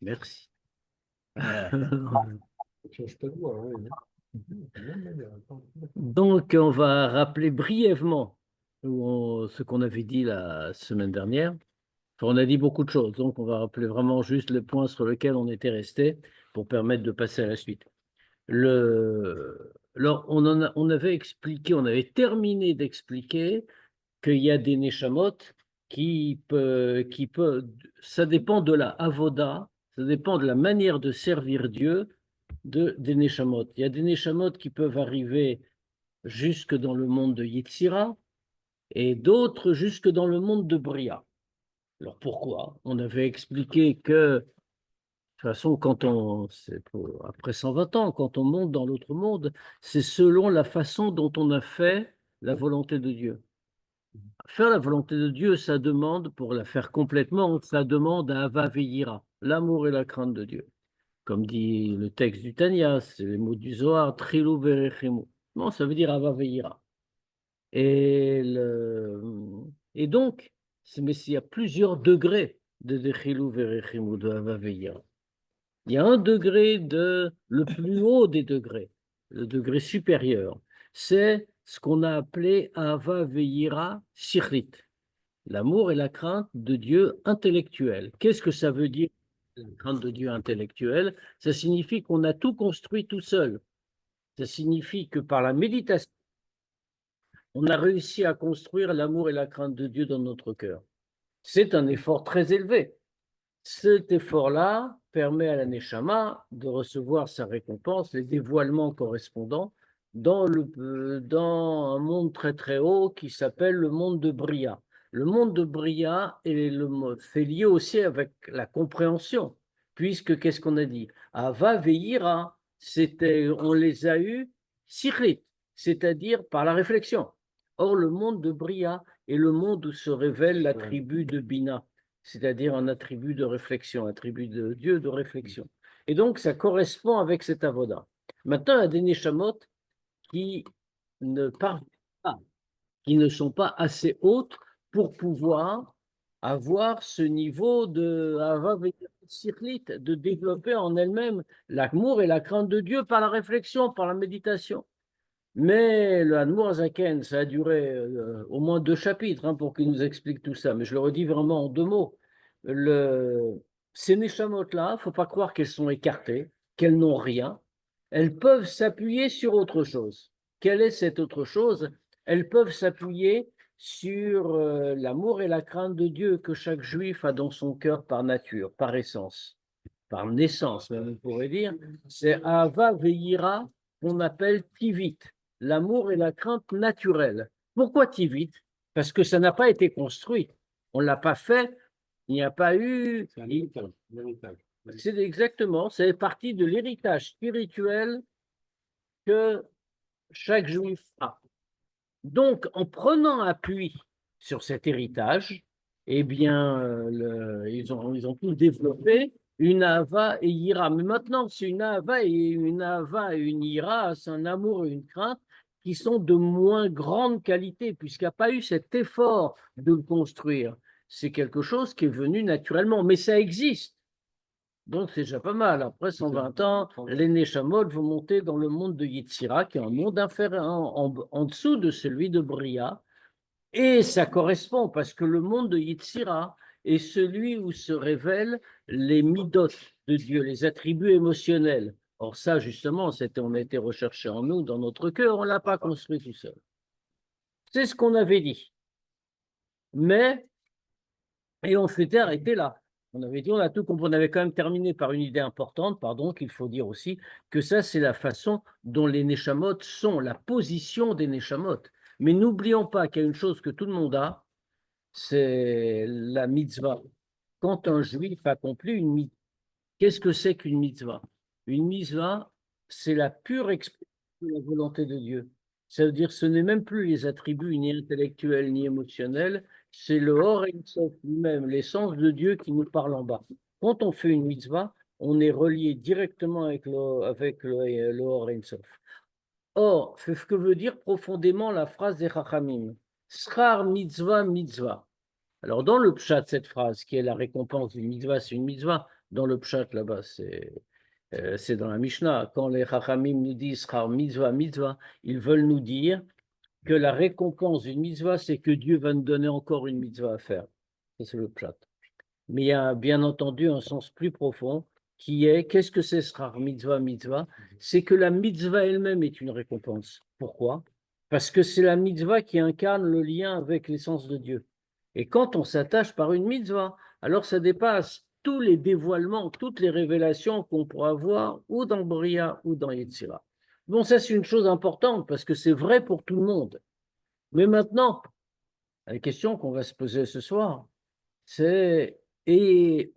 Merci. Change pas de voix, oui. Donc, on va rappeler brièvement ce qu'on avait dit la semaine dernière. Enfin, on a dit beaucoup de choses, donc on va rappeler vraiment juste les points sur lesquels on était resté pour permettre de passer à la suite. Alors, on avait expliqué, on avait terminé d'expliquer qu'il y a des neshamot ça dépend de la avoda, ça dépend de la manière de servir Dieu des neshamot. Il y a des neshamot qui peuvent arriver jusque dans le monde de Yetzira et d'autres jusque dans le monde de Bria. Alors pourquoi? On avait expliqué que, de toute façon, après 120 ans, quand on monte dans l'autre monde, c'est selon la façon dont on a fait la volonté de Dieu. Faire la volonté de Dieu, ça demande, pour la faire complètement, ça demande à Ava Veira, l'amour et la crainte de Dieu. Comme dit le texte du Tanya, c'est les mots du Zohar, Trilou Verechimu. Non, ça veut dire Ava Veira. Et, et donc, mais il y a plusieurs degrés de Dechilou Verechimu, de Ava Veira. Il y a un degré le plus haut des degrés, le degré supérieur. C'est ce qu'on a appelé Ava Veira Sichrit, l'amour et la crainte de Dieu intellectuel. Qu'est-ce que ça veut dire, la crainte de Dieu intellectuel? Ça signifie qu'on a tout construit tout seul. Ça signifie que par la méditation, on a réussi à construire l'amour et la crainte de Dieu dans notre cœur. C'est un effort très élevé. Cet effort-là permet à la Neshama de recevoir sa récompense, les dévoilements correspondants, dans un monde très très haut qui s'appelle le monde de Bria. Le monde de Bria c'est lié aussi avec la compréhension, puisque qu'est-ce qu'on a dit? Ava Veira, on les a eus sikhlit, c'est-à-dire par la réflexion. Or, le monde de Bria est le monde où se révèle l'attribut de Bina, c'est-à-dire un attribut de réflexion, un attribut de Dieu de réflexion. Et donc, ça correspond avec cet avoda. Maintenant, il y a des neshamot qui ne parviennent pas, qui ne sont pas assez hautes pour pouvoir avoir ce niveau de développer en elles-mêmes l'amour et la crainte de Dieu par la réflexion, par la méditation. Mais le Admour Azaken, ça a duré au moins 2 chapitres pour qu'il nous explique tout ça. Mais je le redis vraiment en 2 mots. Ces Neshamot-là, il ne faut pas croire qu'elles sont écartées, qu'elles n'ont rien. Elles peuvent s'appuyer sur autre chose. Quelle est cette autre chose? Elles peuvent s'appuyer sur l'amour et la crainte de Dieu que chaque juif a dans son cœur par nature, par essence, par naissance, même on pourrait dire. C'est Ava Veira qu'on appelle Tivit, l'amour et la crainte naturelle. Pourquoi Tivit? Parce que ça n'a pas été construit. On ne l'a pas fait. Il n'y a pas eu. C'est exactement, c'est partie de l'héritage spirituel que chaque juif a. Donc, en prenant appui sur cet héritage, eh bien, ils ont tous développé une Ava et Ira. Mais maintenant, c'est une Ava et une Ira, c'est un amour et une crainte qui sont de moins grande qualité, puisqu'il n'y a pas eu cet effort de le construire. C'est quelque chose qui est venu naturellement, mais ça existe. Donc, c'est déjà pas mal. Après 120 ans, les Neshamot vont monter dans le monde de Yetzira, qui est un monde inférieur, en dessous de celui de Bria. Et ça correspond, parce que le monde de Yetzira est celui où se révèlent les midot de Dieu, les attributs émotionnels. Or, ça, justement, on a été recherché en nous, dans notre cœur, on ne l'a pas construit tout seul. C'est ce qu'on avait dit. Mais, et on s'était arrêté là. On avait dit, on a tout compris. On avait quand même terminé par une idée importante, pardon, qu'il faut dire aussi, que ça, c'est la façon dont les Neshamot sont, la position des Neshamot. Mais n'oublions pas qu'il y a une chose que tout le monde a, c'est la mitzvah. Quand un juif accomplit une mitzvah, qu'est-ce que c'est qu'une mitzvah? Une mitzvah, c'est la pure expression de la volonté de Dieu. Ça veut dire ce n'est même plus les attributs ni intellectuels ni émotionnels, c'est le Or Ein Sof lui-même, l'essence de Dieu qui nous parle en bas. Quand on fait une mitzvah, on est relié directement avec le Or Ein Sof. Or, c'est ce que veut dire profondément la phrase des Chachamim. Schar mitzvah mitzvah. Alors, dans le pshat, cette phrase, qui est la récompense d'une mitzvah, c'est une mitzvah, dans le pshat là-bas, c'est dans la Mishnah. Quand les Chachamim nous disent Schar mitzvah, mitzvah, ils veulent nous dire que la récompense d'une mitzvah, c'est que Dieu va nous donner encore une mitzvah à faire. Ça, c'est le pshat. Mais il y a bien entendu un sens plus profond qui est, qu'est-ce que c'est Schar mitzvah, mitzvah? C'est que la mitzvah elle-même est une récompense. Pourquoi? Parce que c'est la mitzvah qui incarne le lien avec l'essence de Dieu. Et quand on s'attache par une mitzvah, alors ça dépasse tous les dévoilements, toutes les révélations qu'on pourra avoir ou dans Bria ou dans Yetzira. Bon, ça c'est une chose importante parce que c'est vrai pour tout le monde. Mais maintenant, la question qu'on va se poser ce soir, c'est et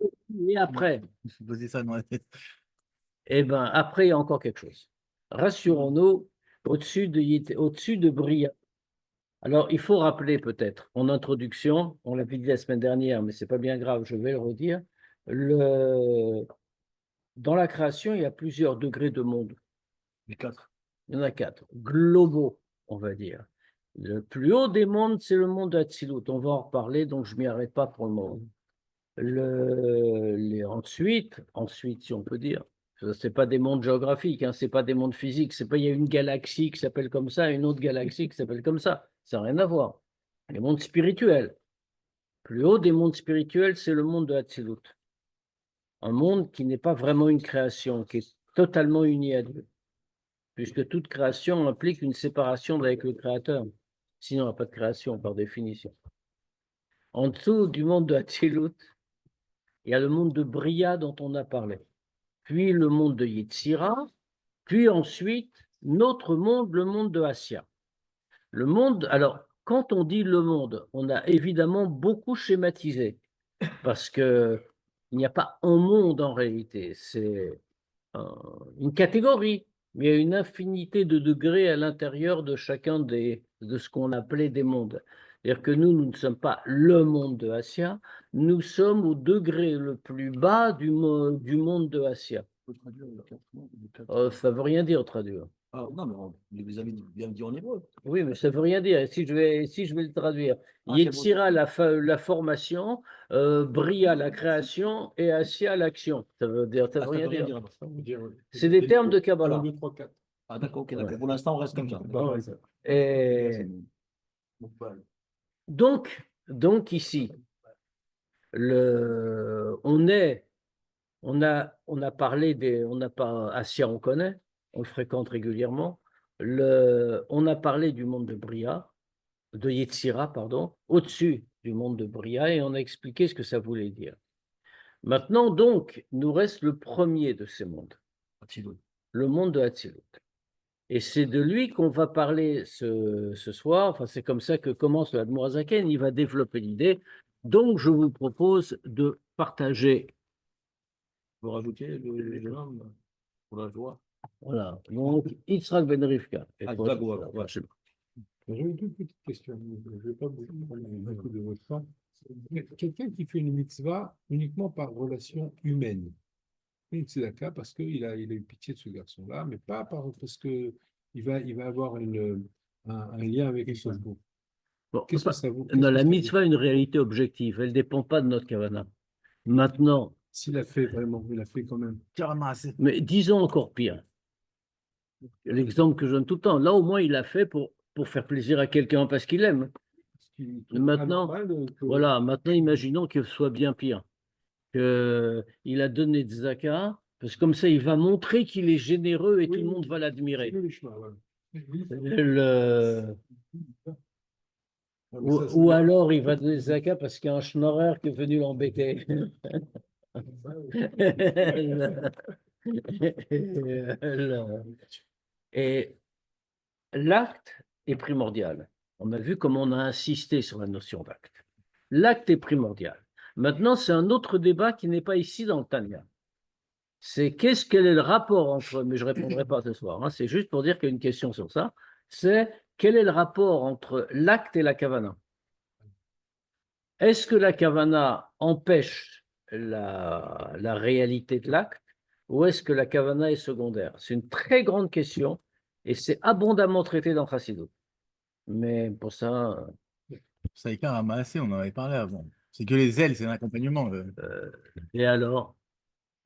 après? Poser ça dans la tête. Eh bien, après, il y a encore quelque chose. Rassurons-nous, au-dessus de Bria. Alors, il faut rappeler peut-être, en introduction, on l'avait dit la semaine dernière, mais ce n'est pas bien grave, je vais le redire, dans la création, il y a plusieurs degrés de monde. Les 4. Il y en a 4, globaux, on va dire. Le plus haut des mondes, c'est le monde d'Atsilut. On va en reparler, donc je ne m'y arrête pas pour le moment. Ensuite, si on peut dire, ce n'est pas des mondes géographiques, hein, ce n'est pas des mondes physiques, c'est pas il y a une galaxie qui s'appelle comme ça, une autre galaxie qui s'appelle comme ça. Ça n'a rien à voir. Les mondes spirituels. Plus haut des mondes spirituels, c'est le monde de Hatzilut. Un monde qui n'est pas vraiment une création, qui est totalement uni à Dieu. Puisque toute création implique une séparation avec le Créateur. Sinon, il n'y a pas de création, par définition. En dessous du monde de Hatzilut, il y a le monde de Bria dont on a parlé. Puis le monde de Yetzira, puis ensuite notre monde, le monde de Assia. Le monde, alors, quand on dit le monde, on a évidemment beaucoup schématisé, parce que il n'y a pas un monde en réalité, c'est une catégorie, mais il y a une infinité de degrés à l'intérieur de chacun de ce qu'on appelait des mondes. C'est-à-dire que nous ne sommes pas le monde de Assia, nous sommes au degré le plus bas du monde de Assia. Faut traduire les 4 mots, les 4. Ça ne veut rien dire traduire. Ah, non, mais vous avez bien dit en hébreu. Oui, mais ça ne veut rien dire. Et si je vais le traduire, Yetzira, la formation, Bria, la création, et Assia, l'action. Ça veut rien dire. C'est des termes de Kabbalah. 1, 2, 3, 4. Ah, d'accord, ok, d'accord. Pour l'instant, on reste comme ça. Et donc ici, on a parlé Assia, on connaît, on le fréquente régulièrement. On a parlé du monde de Bria, de Yetzira, pardon, au-dessus du monde de Bria, et on a expliqué ce que ça voulait dire. Maintenant, donc, nous reste le premier de ces mondes, le monde de Hatzilut. Et c'est de lui qu'on va parler ce soir. Enfin, c'est comme ça que commence le Admour Hazaken. Il va développer l'idée. Donc, je vous propose de partager. Vous rajoutez le jeune homme pour la joie. Voilà. Donc, Yitzhak Ben Rivka. Voilà. J'ai une toute petite question. Je ne vais pas vous prendre beaucoup de votre temps. Quelqu'un qui fait une mitzvah uniquement par relation humaine, une tzedaka parce qu'il a eu pitié de ce garçon-là, mais pas parce qu'il va avoir un lien avec les choses. Bon, Qu'est-ce que ça vaut? la mitzvah est une réalité objective. Elle ne dépend pas de notre kavana. Maintenant. S'il a fait vraiment, il a fait quand même. Mais disons encore pire. L'exemple que je donne tout le temps. Là, au moins, il a fait pour faire plaisir à quelqu'un parce qu'il aime. Maintenant, voilà, maintenant, imaginons que ce soit bien pire. Qu'il a donné des zakat, parce que comme ça, il va montrer qu'il est généreux et tout le monde va l'admirer. Ou alors, il va donner des zakat parce qu'il y a un schnorrer qui est venu l'embêter. Et l'acte est primordial. On a vu comment on a insisté sur la notion d'acte. L'acte est primordial. Maintenant, c'est un autre débat qui n'est pas ici dans le Tanya. C'est quel est le rapport entre, mais je ne répondrai pas ce soir, hein, c'est juste pour dire qu'il y a une question sur ça, c'est quel est le rapport entre l'acte et la kavana? Est-ce que la kavana empêche la réalité de l'acte ou est-ce que la kavana est secondaire? C'est une très grande question et c'est abondamment traité dans Chassidut. Mais pour ça. Ça est ramassé, on en avait parlé avant. C'est que les ailes, c'est un accompagnement. Et alors?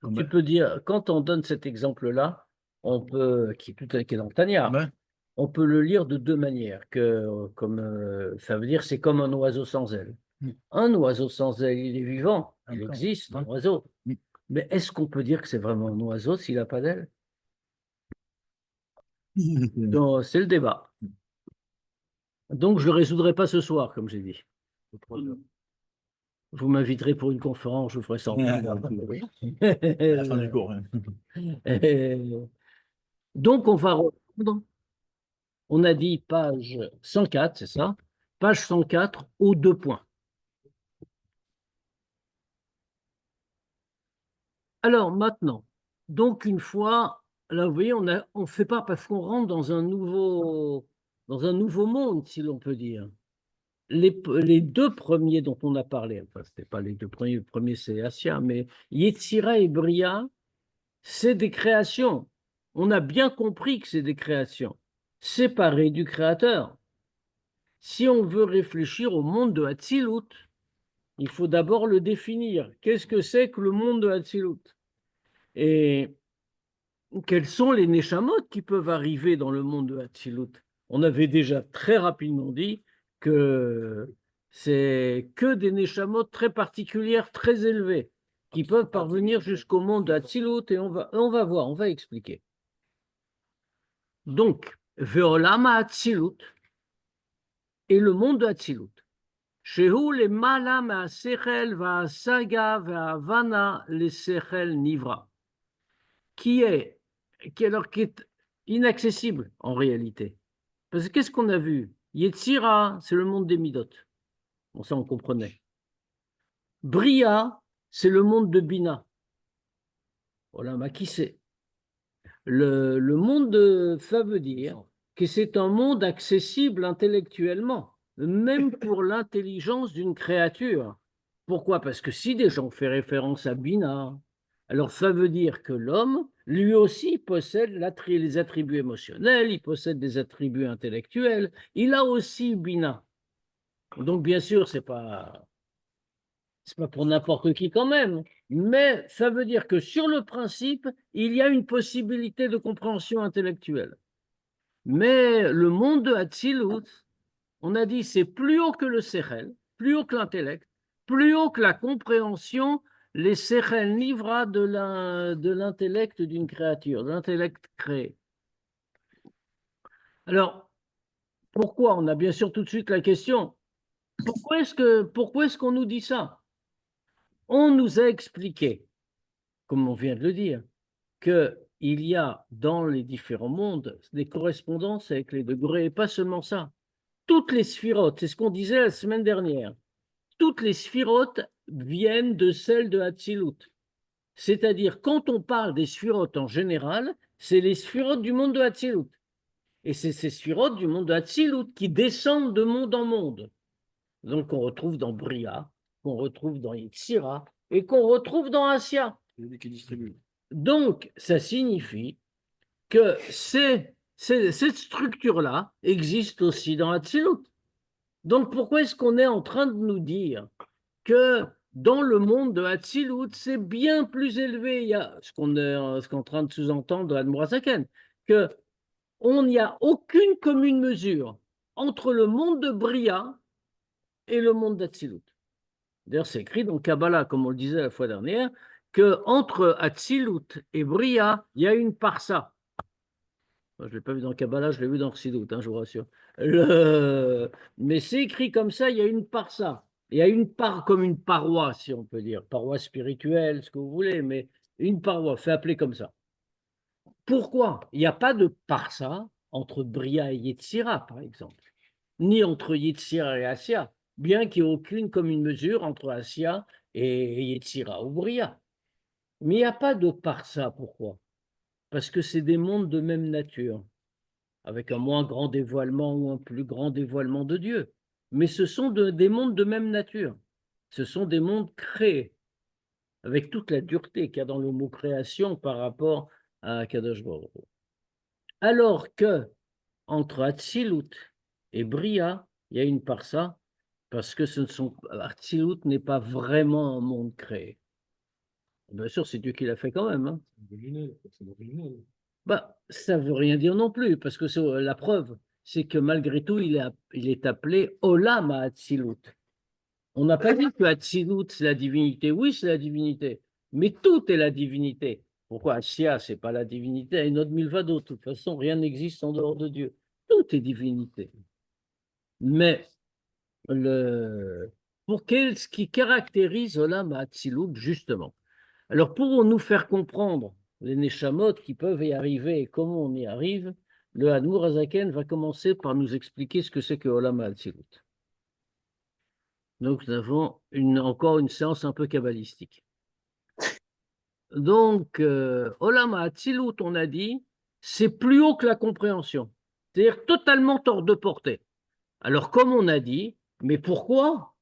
Tu peux dire, quand on donne cet exemple-là, on peut, qui est dans le Tanya, Ouais. on peut le lire de deux manières. Ça veut dire c'est comme un oiseau sans aile. Mm. Un oisein sans aile, il est vivant, il Encore. existe, un Ouais. oiseau. Mm. Mais est-ce qu'on peut dire que c'est vraiment un oiseau s'il n'a pas d'aile? Donc, c'est le débat. Donc, je ne le résoudrai pas ce soir, comme j'ai dit. Vous m'inviterez pour une conférence, je ferai ça. À la fin du cours. Donc, on va reprendre. On a dit page 104, c'est ça? Page 104 aux deux points. Alors maintenant, donc une fois, là vous voyez, on fait pas parce qu'on rentre dans un nouveau monde, si l'on peut dire. Les deux premiers dont on a parlé, enfin c'était pas les deux premiers, le premier c'est Assia, mais Yetzira et Bria, c'est des créations. On a bien compris que c'est des créations, séparées du Créateur. Si on veut réfléchir au monde de Hatzilut, il faut d'abord le définir. Qu'est-ce que c'est que le monde de Hatzilut? Et quels sont les Neshamot qui peuvent arriver dans le monde de Hatzilut? On avait déjà très rapidement dit que c'est que des Neshamot très particulières, très élevées, qui peuvent parvenir jusqu'au monde de Hatzilut, et on va voir, on va expliquer. Donc, Ve'olama Hatzilut et le monde de Hatzilut. Shehu le mala ma'asechel va'asaga va'avana le sechel nivra. Qui est inaccessible en réalité. Parce que qu'est-ce qu'on a vu? Yetzira, c'est le monde des Midot. Bon, ça, on comprenait. Bria, c'est le monde de Bina. Voilà, mais qui c'est? Le monde ça veut dire que c'est un monde accessible intellectuellement, même pour l'intelligence d'une créature. Pourquoi? Parce que si déjà on fait référence à Bina, alors ça veut dire que l'homme, lui aussi, possède les attributs émotionnels, il possède des attributs intellectuels, il a aussi Bina. Donc bien sûr, c'est pas pour n'importe qui quand même, mais ça veut dire que sur le principe, il y a une possibilité de compréhension intellectuelle. Mais le monde de Hatzilut, on a dit, c'est plus haut que le Sechel, plus haut que l'intellect, plus haut que la compréhension, les Sechel Nivra de l'intellect d'une créature, de l'intellect créé. Alors, pourquoi? On a bien sûr tout de suite la question. Pourquoi est-ce qu'on nous dit ça? On nous a expliqué, comme on vient de le dire, qu'il y a dans les différents mondes des correspondances avec les degrés, et pas seulement ça. Toutes les sphirotes, c'est ce qu'on disait la semaine dernière, toutes les sphirotes viennent de celles de Hatzilut. C'est-à-dire, quand on parle des sphirotes en général, c'est les sphirotes du monde de Hatzilut. Et c'est ces sphirotes du monde de Hatzilut qui descendent de monde en monde. Donc, on retrouve dans Bria, qu'on retrouve dans Yetzira, et qu'on retrouve dans Assia. Donc, ça signifie que cette structure-là existe aussi dans Hatzilut. Donc, pourquoi est-ce qu'on est en train de nous dire que dans le monde de Hatzilut, c'est bien plus élevé? Il y a ce qu'on est en train de sous-entendre de Admorazaken, qu'il n'y a aucune commune mesure entre le monde de Bria et le monde d'Hatzilut. D'ailleurs, c'est écrit dans Kabbalah, comme on le disait la fois dernière, qu'entre Hatzilut et Bria, il y a une parsa. Je ne l'ai pas vu dans Kabbalah, je l'ai vu dans Chassidut, je vous rassure. Mais c'est écrit comme ça, il y a une parsa. Il y a une part comme une paroi, si on peut dire. Paroi spirituelle, ce que vous voulez, mais une paroi, fait appeler comme ça. Pourquoi? Il n'y a pas de parsa entre Bria et Yetzira, par exemple, ni entre Yetzira et Assia, bien qu'il n'y ait aucune commune mesure entre Assia et Yetzira ou Bria. Mais il n'y a pas de parsa, pourquoi? Parce que c'est des mondes de même nature, avec un moins grand dévoilement ou un plus grand dévoilement de Dieu. Mais ce sont des mondes de même nature. Ce sont des mondes créés, avec toute la dureté qu'il y a dans le mot création par rapport à Kadosh Baruch Hu. Alors que entre Hatzilut et Bria, il y a une parsa, parce que Hatzilut n'est pas vraiment un monde créé. Bien sûr, c'est Dieu qui l'a fait quand même, hein. C'est originel. Bah, ça ne veut rien dire non plus, parce que la preuve, c'est que malgré tout, il est appelé Olam Hatzilut. On n'a pas dit que Hatzilut, c'est la divinité. Oui, c'est la divinité, mais tout est la divinité. Pourquoi Assia, c'est pas la divinité, et notre Milvado, de toute façon, rien n'existe en dehors de Dieu. Tout est divinité. Mais ce qui caractérise Olam Hatzilut, justement. Alors, pour nous faire comprendre les Neshamot qui peuvent y arriver et comment on y arrive, le Hadmour Azaken va commencer par nous expliquer ce que c'est que Olam Hatzilut. Donc, nous avons encore une séance un peu kabbalistique. Donc, Olam Hatzilut, on a dit, c'est plus haut que la compréhension. C'est-à-dire totalement hors de portée. Alors, comme on a dit, mais pourquoi?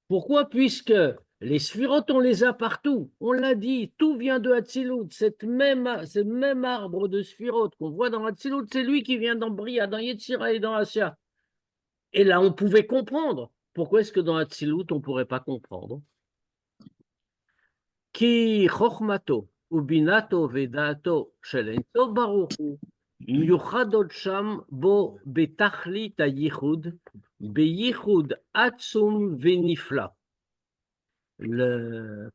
Pourquoi? Puisque les sphirotes, on les a partout. On l'a dit, tout vient de Hatzilut. Ce même arbre de sphirotes qu'on voit dans Hatzilut, c'est lui qui vient dans Bria, dans Yetzira et dans Asya. Et là, on pouvait comprendre. Pourquoi est-ce que dans Hatzilut, on ne pourrait pas comprendre? Ki chokhmato ubinato vedato shel Ein Sof baruch hu miuchadot sham bo betachlit hayichud beyichud atzum venifla.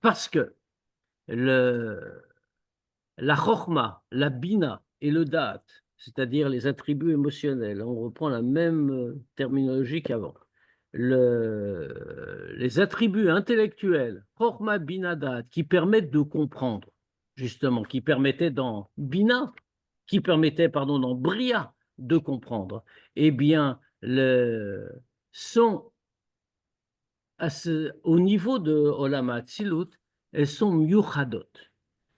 Parce que la chokhma, la bina et le da'at, c'est-à-dire les attributs émotionnels, on reprend la même terminologie qu'avant. Les attributs intellectuels, chokhma, bina, da'at, qui permettent de comprendre, justement, qui permettaient dans bina, qui permettaient, pardon, dans bria, de comprendre, eh bien, sont au niveau de Olam Hatzilut, elles sont myuchadot.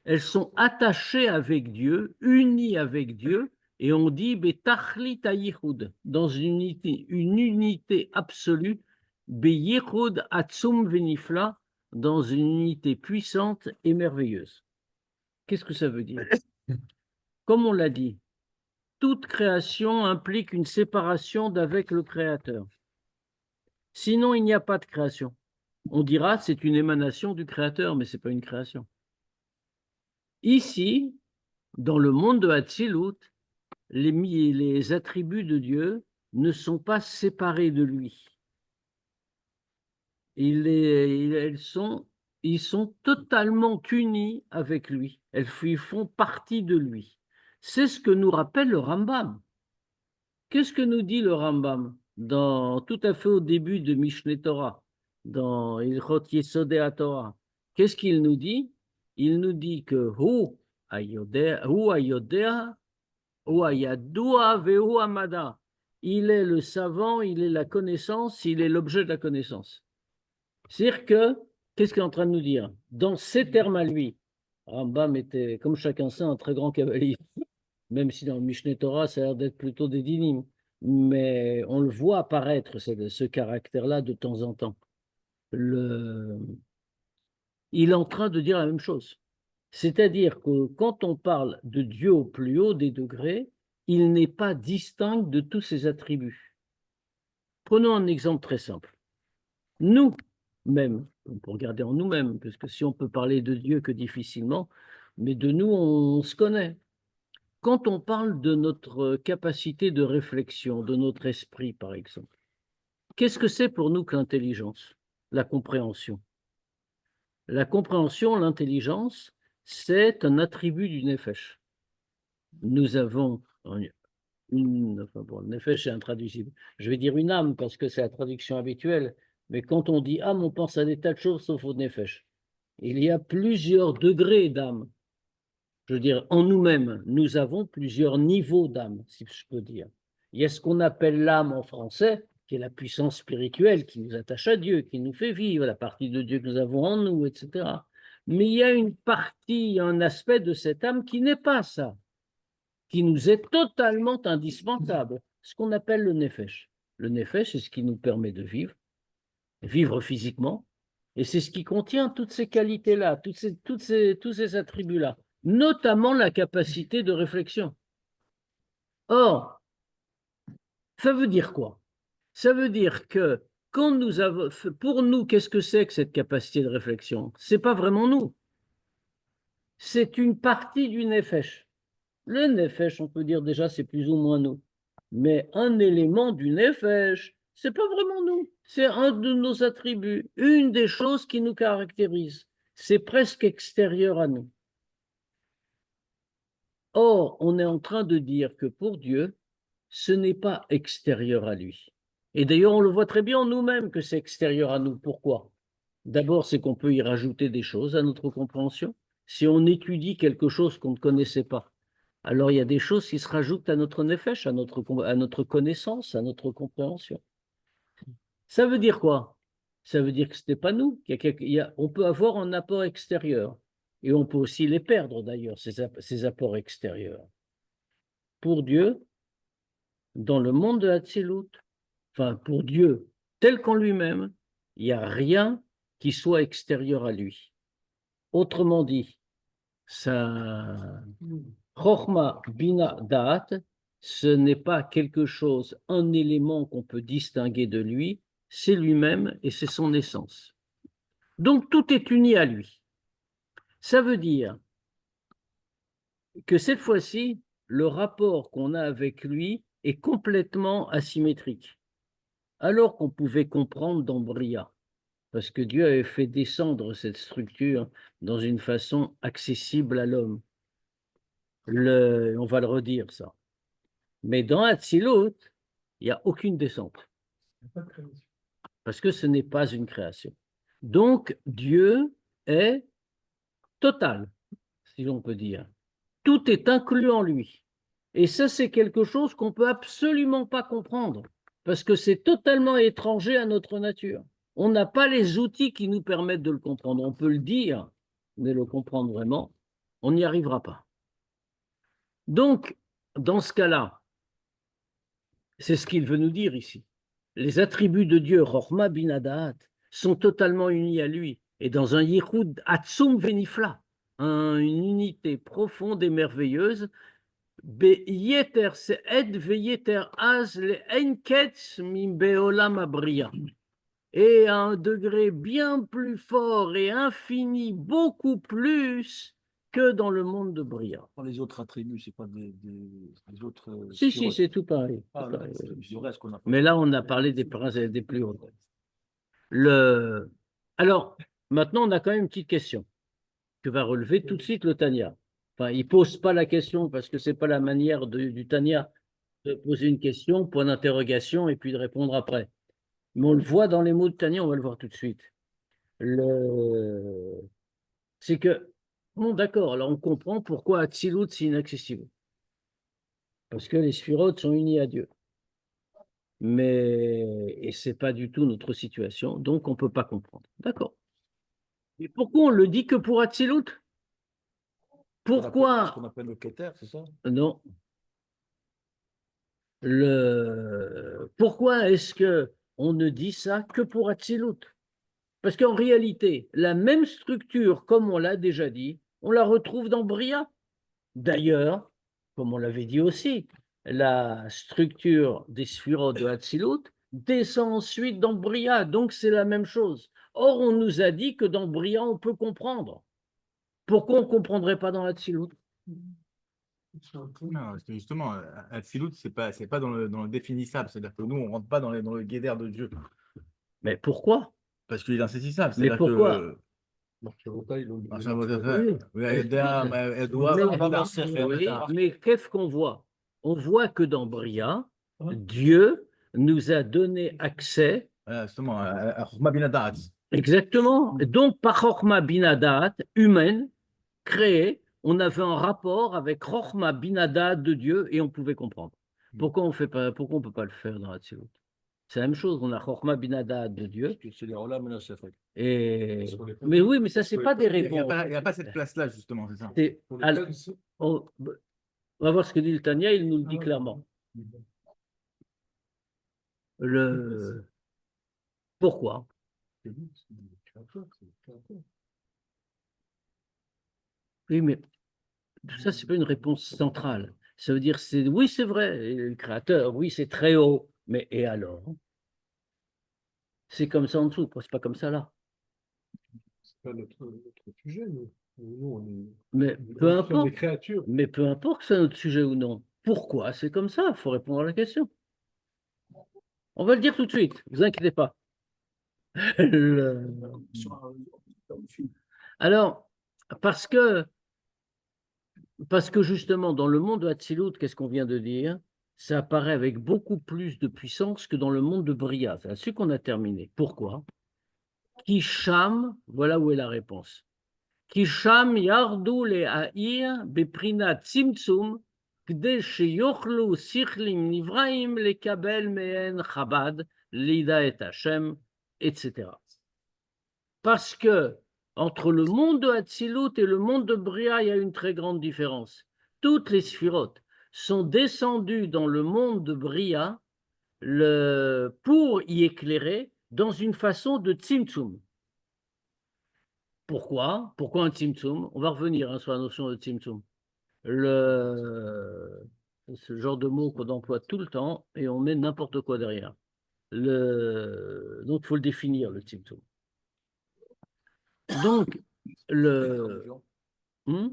Elles sont attachées avec Dieu, unies avec Dieu, et on dit betachlit hayichud, dans une unité absolue, beyichud atzum venifla, dans une unité puissante et merveilleuse. Qu'est-ce que ça veut dire? Comme on l'a dit, toute création implique une séparation d'avec le Créateur. Sinon, il n'y a pas de création. On dira c'est une émanation du Créateur, mais ce n'est pas une création. Ici, dans le monde de Hatzilut, les attributs de Dieu ne sont pas séparés de lui. Ils sont totalement unis avec lui. Ils font partie de lui. C'est ce que nous rappelle le Rambam. Qu'est-ce que nous dit le Rambam tout à fait au début de Mishneh Torah, dans Ilchot Yesodei HaTorah? Qu'est-ce qu'il nous dit? Il nous dit que Hu Ayodea, Hu Ayadua Vehu Amada. Il est le savant, il est la connaissance, il est l'objet de la connaissance. C'est-à-dire que, qu'est-ce qu'il est en train de nous dire? Dans ces termes à lui, Rambam était, comme chacun sait, un très grand kabbaliste. Même si dans le Mishneh Torah, ça a l'air d'être plutôt des dynimes. Mais on le voit apparaître, ce caractère-là, de temps en temps. Il est en train de dire la même chose. C'est-à-dire que quand on parle de Dieu au plus haut des degrés, il n'est pas distinct de tous ses attributs. Prenons un exemple très simple. Nous-mêmes, on peut regarder en nous-mêmes, parce que si on peut parler de Dieu que difficilement, mais de nous, on se connaît. Quand on parle de notre capacité de réflexion, de notre esprit, par exemple, qu'est-ce que c'est pour nous que l'intelligence, la compréhension? La compréhension, l'intelligence, c'est un attribut du nefesh. Nous avons enfin bon, le nefesh est intraduisible. Je vais dire une âme parce que c'est la traduction habituelle, mais quand on dit âme, on pense à des tas de choses sauf au nefesh. Il y a plusieurs degrés d'âme. Je veux dire, en nous-mêmes, nous avons plusieurs niveaux d'âme, si je peux dire. Il y a ce qu'on appelle l'âme en français, qui est la puissance spirituelle qui nous attache à Dieu, qui nous fait vivre, la partie de Dieu que nous avons en nous, etc. Mais il y a une partie, un aspect de cette âme qui n'est pas ça, qui nous est totalement indispensable, ce qu'on appelle le nefesh. Le nefesh, c'est ce qui nous permet de vivre physiquement, et c'est ce qui contient toutes ces qualités-là, tous ces attributs-là, notamment la capacité de réflexion. Or, ça veut dire quoi? Ça veut dire que quand pour nous, qu'est-ce que c'est que cette capacité de réflexion? C'est pas vraiment nous. c'est une partie du nefesh. Le nefesh, on peut dire déjà, c'est plus ou moins nous. Mais un élément du nefesh, c'est pas vraiment nous. C'est un de nos attributs, une des choses qui nous caractérise. C'est presque extérieur à nous. Or, on est en train de dire que pour Dieu, ce n'est pas extérieur à lui. Et d'ailleurs, on le voit très bien en nous-mêmes que c'est extérieur à nous. Pourquoi? D'abord, c'est qu'on peut y rajouter des choses à notre compréhension. Si on étudie quelque chose qu'on ne connaissait pas, alors il y a des choses qui se rajoutent à notre nefesh, à notre connaissance, à notre compréhension. Ça veut dire quoi? Ça veut dire que ce n'est pas nous. On peut avoir un apport extérieur. Et on peut aussi les perdre d'ailleurs, ces apports extérieurs. Pour Dieu, dans le monde de Hatzilut, enfin pour Dieu tel qu'en lui-même, il n'y a rien qui soit extérieur à lui. Autrement dit, ça, Chochma Bina Da'at, ce n'est pas quelque chose, un élément qu'on peut distinguer de lui, c'est lui-même et c'est son essence. Donc tout est uni à lui. Ça veut dire que cette fois-ci, le rapport qu'on a avec lui est complètement asymétrique. Alors qu'on pouvait comprendre dans Bria, parce que Dieu avait fait descendre cette structure dans une façon accessible à l'homme. On va le redire ça. Mais dans Hatzilut, il n'y a aucune descente. Parce que ce n'est pas une création. Donc, Dieu est total, si l'on peut dire. Tout est inclus en lui. Et ça, c'est quelque chose qu'on ne peut absolument pas comprendre, parce que c'est totalement étranger à notre nature. On n'a pas les outils qui nous permettent de le comprendre. On peut le dire, mais le comprendre vraiment, on n'y arrivera pas. Donc, dans ce cas-là, c'est ce qu'il veut nous dire ici. Les attributs de Dieu, Rochma Binadat, sont totalement unis à lui. Et dans un Yichud Atsum Venifla, une unité profonde et merveilleuse, Beyeter Se'ed Veyeter Az Le Enketz Min Beolam Abria. Et à un degré bien plus fort et infini, beaucoup plus que dans le monde de Bria. Les autres attributs, c'est pas des autres. Si, c'est tout pareil. Ah, tout pareil. le reste qu'on a. Mais là, on a parlé des princes et des plus hauts. Alors, maintenant, on a quand même une petite question que va relever tout de suite le Tanya. Enfin, il ne pose pas la question parce que ce n'est pas la manière du Tanya de poser une question, point d'interrogation, et puis de répondre après. Mais on le voit dans les mots de Tanya, on va le voir tout de suite. C'est que, bon, d'accord, alors on comprend pourquoi Hatzilut, c'est inaccessible. Parce que les sphirotes sont unis à Dieu. Et ce n'est pas du tout notre situation, donc on ne peut pas comprendre. D'accord. Et pourquoi on le dit que pour Hatzilut? Pourquoi? Ce qu'on appelle le Keter, c'est ça? Non. Pourquoi est-ce que on ne dit ça que pour Hatzilut? Parce qu'en réalité, la même structure, comme on l'a déjà dit, on la retrouve dans Bria. D'ailleurs, comme on l'avait dit aussi, la structure des sphirotes de Hatzilut descend ensuite dans Bria, donc c'est la même chose. Or, on nous a dit que dans Bria, on peut comprendre. Pourquoi on ne comprendrait pas dans Hatzilut? Non, justement, Hatzilut, c'est pas dans le définissable. C'est-à-dire que nous, on ne rentre pas dans le guédère de Dieu. Mais pourquoi? Parce qu'il est insaisissable. Mais pourquoi? Que... Mais qu'est-ce qu'on voit? On voit que dans Bria, Dieu nous a donné accès. Justement, à Chokhma Binadat. Exactement. Donc, par Chokhma Binadat, humaine, créée, on avait un rapport avec Chokhma Binadat de Dieu et on pouvait comprendre. Pourquoi on ne peut pas le faire dans Hatzilut? C'est la même chose, on a Chokhma Binadat de Dieu. Mais oui, mais ça, c'est pas des réponses. Il n'y a pas cette place-là, justement, c'est ça. On va voir ce que dit le Tanya, il nous le dit clairement. Pourquoi? Oui, mais tout ça, c'est pas une réponse centrale. Ça veut dire, oui, c'est vrai, le créateur, oui, c'est très haut, mais et alors? C'est comme ça en dessous, c'est pas comme ça là. C'est pas notre sujet, nous. Nous, on est, Mais nous peu sommes des importe, créatures. mais peu importe que c'est notre sujet ou non. Pourquoi c'est comme ça? Il faut répondre à la question. On va le dire tout de suite, ne vous inquiétez pas. Le- Alors, parce que, parce que justement, dans le monde de Hatzilut, qu'est-ce qu'on vient de dire? Ça apparaît avec beaucoup plus de puissance que dans le monde de Bria. C'est là-dessus qu'on a terminé. Pourquoi? Kisham, voilà où est la réponse. Kisham yardu le'a'ir beprinat tzimtzum k'dei sheyochlu sichlim nivraim lekabel mehen chabad lida et Hashem, etc. Parce que entre le monde de Hatzilut et le monde de Bria, il y a une très grande différence. Toutes les sphirotes sont descendues dans le monde de Bria pour y éclairer dans une façon de tzimtzum. Pourquoi? Pourquoi un tzimtzum? On va revenir sur la notion de tzimtzum. Ce genre de mot qu'on emploie tout le temps et on met n'importe quoi derrière. Donc, il faut le définir, le tzimtzum. Donc, Hmm?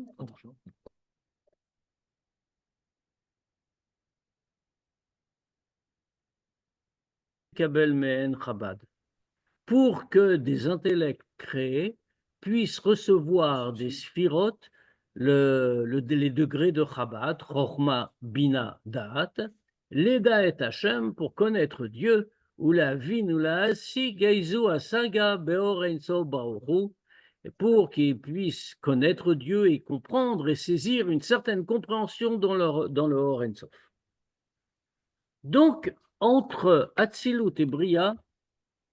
Kabel Mehen Chabad. Pour que des intellects créés puissent recevoir des sphirotes, les degrés de Chabad, Chochma, Bina, Da'at, Leda et Hashem, pour connaître Dieu, ou la Vin, ou la Asi, Geizu, Asaga, Beor, Enso, Baoru, pour qu'ils puissent connaître Dieu et comprendre et saisir une certaine compréhension dans le Or Ensof. Donc, entre Hatzilut et Bria,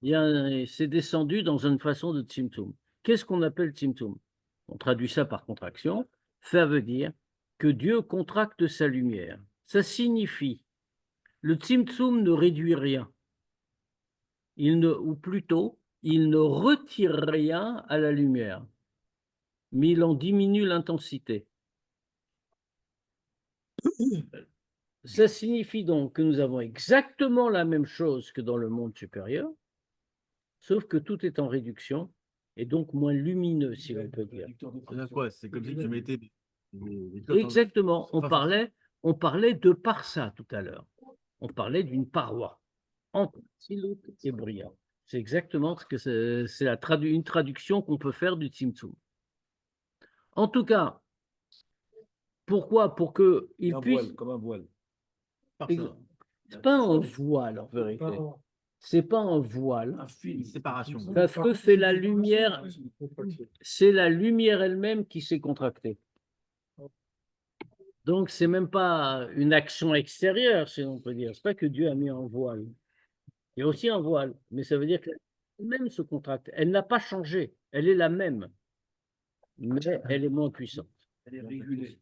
c'est descendu dans une façon de Tzimtzum. Qu'est-ce qu'on appelle Tzimtzum? On traduit ça par contraction. Ça veut dire que Dieu contracte sa lumière. Ça signifie, le Tzimtzum ne réduit rien. Ou plutôt, il ne retire rien à la lumière, mais il en diminue l'intensité. Ça signifie donc que nous avons exactement la même chose que dans le monde supérieur, sauf que tout est en réduction et donc moins lumineux, si l'on peut dire. C'est comme si tu mettais Exactement. On parlait de parsa tout à l'heure. On parlait d'une paroi entre Tzilut et Bria. C'est exactement ce que c'est une traduction qu'on peut faire du Tzimtzum. En tout cas, pourquoi? Pour qu'il puisse. Comme un voile. C'est pas un voile en vérité. C'est pas un voile. Une séparation. Parce que c'est la lumière, c'est la lumière elle-même qui s'est contractée. Donc, c'est même pas une action extérieure, si on peut dire. C'est pas que Dieu a mis un voile. Il y a aussi un voile, mais ça veut dire qu'elle-même se contracte. Elle n'a pas changé. Elle est la même, mais elle est moins puissante. Elle est régulée.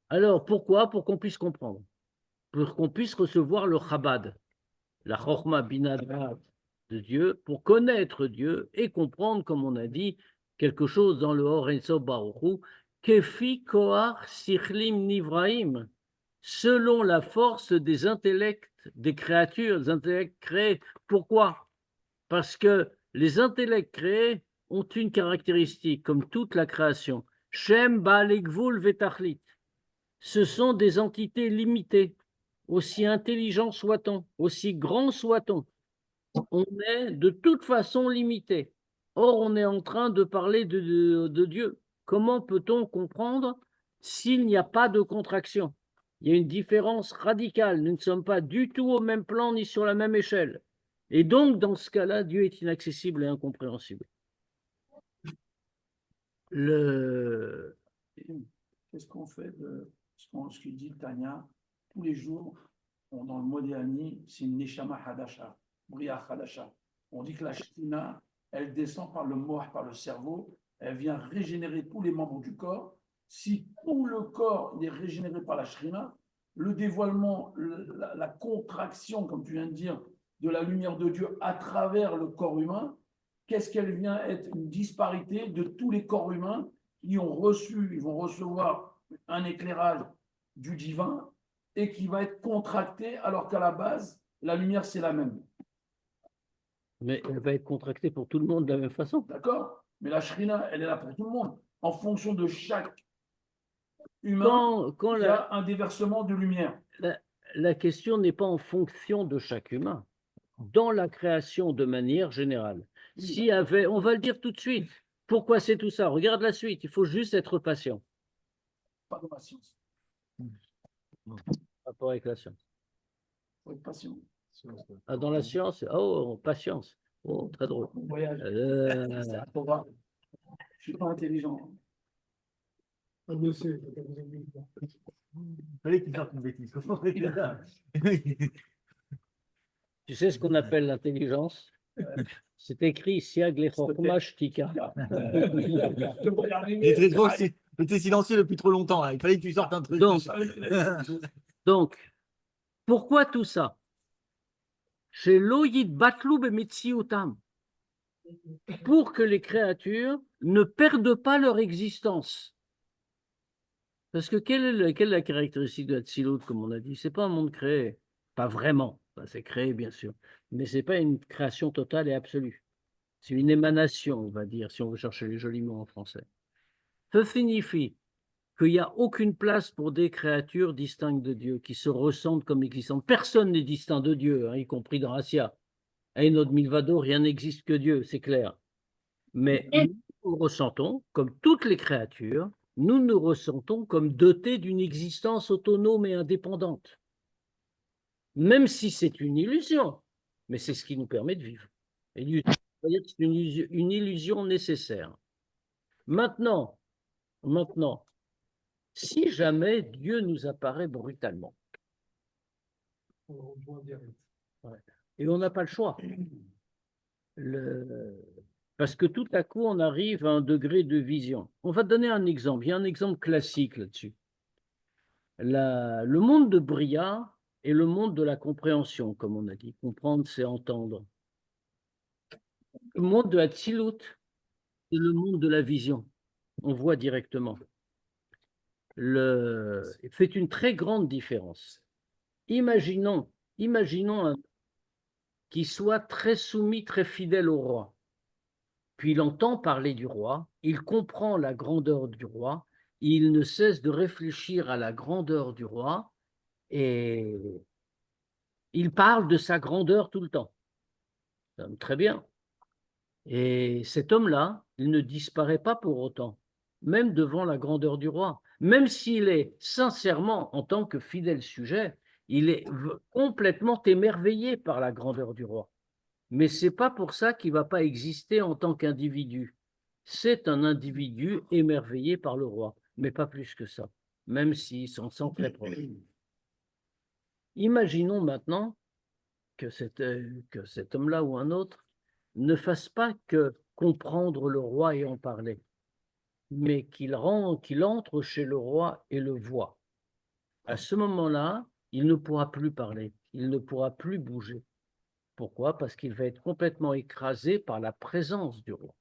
Alors, pourquoi? Pour qu'on puisse comprendre. Pour qu'on puisse recevoir le Chabad, la Chochma Bina Da'at de Dieu, pour connaître Dieu et comprendre, comme on a dit, quelque chose dans le Or Ensof Baruch Hu, Kefi Koach Sichlim Nivraim, selon la force des intellects, des créatures, des intellects créés. Pourquoi? Parce que les intellects créés ont une caractéristique, comme toute la création. Shem Baalegvul Vetachlit. Ce sont des entités limitées. Aussi intelligents soit-on, aussi grands soit-on, on est de toute façon limité. Or, on est en train de parler de Dieu. Comment peut-on comprendre s'il n'y a pas de contraction? Il y a une différence radicale. Nous ne sommes pas du tout au même plan ni sur la même échelle. Et donc, dans ce cas-là, Dieu est inaccessible et incompréhensible. Qu'est-ce qu'on fait de ce qu'il dit Tanya tous les jours dans le Modéani, c'est une Neshama Hadasha, Bria Hadasha. On dit que la Shekhinah, elle descend par le moah, par le cerveau, elle vient régénérer tous les membres du corps. Si tout le corps est régénéré par la Shekhinah, le dévoilement, la contraction, comme tu viens de dire, de la lumière de Dieu à travers le corps humain, qu'est-ce qu'elle vient être? Une disparité de tous les corps humains qui ont reçu, ils vont recevoir un éclairage du divin et qui va être contracté alors qu'à la base, la lumière, c'est la même. Mais elle va être contractée pour tout le monde de la même façon. D'accord? Mais la Shrina, elle est là pour tout le monde. En fonction de chaque humain, Quand il y a un déversement de lumière. la question n'est pas en fonction de chaque humain, dans la création de manière générale. S'il y avait, on va le dire tout de suite, pourquoi c'est tout ça? Regarde la suite, il faut juste être patient. Pas dans la science. Rapport avec la science. Il faut être patient. Ah, dans la science, oh, patience. Oh, très drôle. On voyage. Euh, Faut voir. Je suis pas intelligent. Il fallait qu'il sorte une bêtise. tu sais ce qu'on appelle l'intelligence? C'est écrit Siag le Chokma Shtika. J'étais silencieux depuis trop longtemps. Là. Il fallait que tu sortes un truc. Donc, pourquoi tout ça? Chez Loïd Batloub et Metsiotam, pour que les créatures ne perdent pas leur existence. Parce que quelle est la caractéristique de Hatzilut, comme on a dit? C'est pas un monde créé, pas vraiment. Enfin, c'est créé, bien sûr, mais c'est pas une création totale et absolue. C'est une émanation, on va dire, si on veut chercher les jolis mots en français. Ça signifie qu'il n'y a aucune place pour des créatures distinctes de Dieu, qui se ressentent comme existantes. Personne n'est distinct de Dieu, hein, y compris dans Assia. À une autre Milvado, rien n'existe que Dieu, c'est clair. Mais nous ressentons, comme toutes les créatures, nous nous ressentons comme dotés d'une existence autonome et indépendante. Même si c'est une illusion, mais c'est ce qui nous permet de vivre. C'est une illusion nécessaire. Maintenant, si jamais Dieu nous apparaît brutalement, et on n'a pas le choix, parce que tout à coup, on arrive à un degré de vision. On va donner un exemple. Il y a un exemple classique là-dessus. Le monde de Bria est le monde de la compréhension, comme on a dit. Comprendre, c'est entendre. Le monde de Hatzilut, c'est le monde de la vision. On voit directement. Fait une très grande différence. Imaginons un qui soit très soumis, très fidèle au roi. Puis il entend parler du roi, il comprend la grandeur du roi, il ne cesse de réfléchir à la grandeur du roi et il parle de sa grandeur tout le temps. Très bien. Et cet homme-là, il ne disparaît pas pour autant, même devant la grandeur du roi. Même s'il est sincèrement, en tant que fidèle sujet, il est complètement émerveillé par la grandeur du roi. Mais ce n'est pas pour ça qu'il ne va pas exister en tant qu'individu. C'est un individu émerveillé par le roi, mais pas plus que ça, même s'il s'en sent très proche. Imaginons maintenant que cet homme-là ou un autre ne fasse pas que comprendre le roi et en parler, mais qu'il entre chez le roi et le voit. À ce moment-là, il ne pourra plus parler, il ne pourra plus bouger. Pourquoi? Parce qu'il va être complètement écrasé par la présence du roi.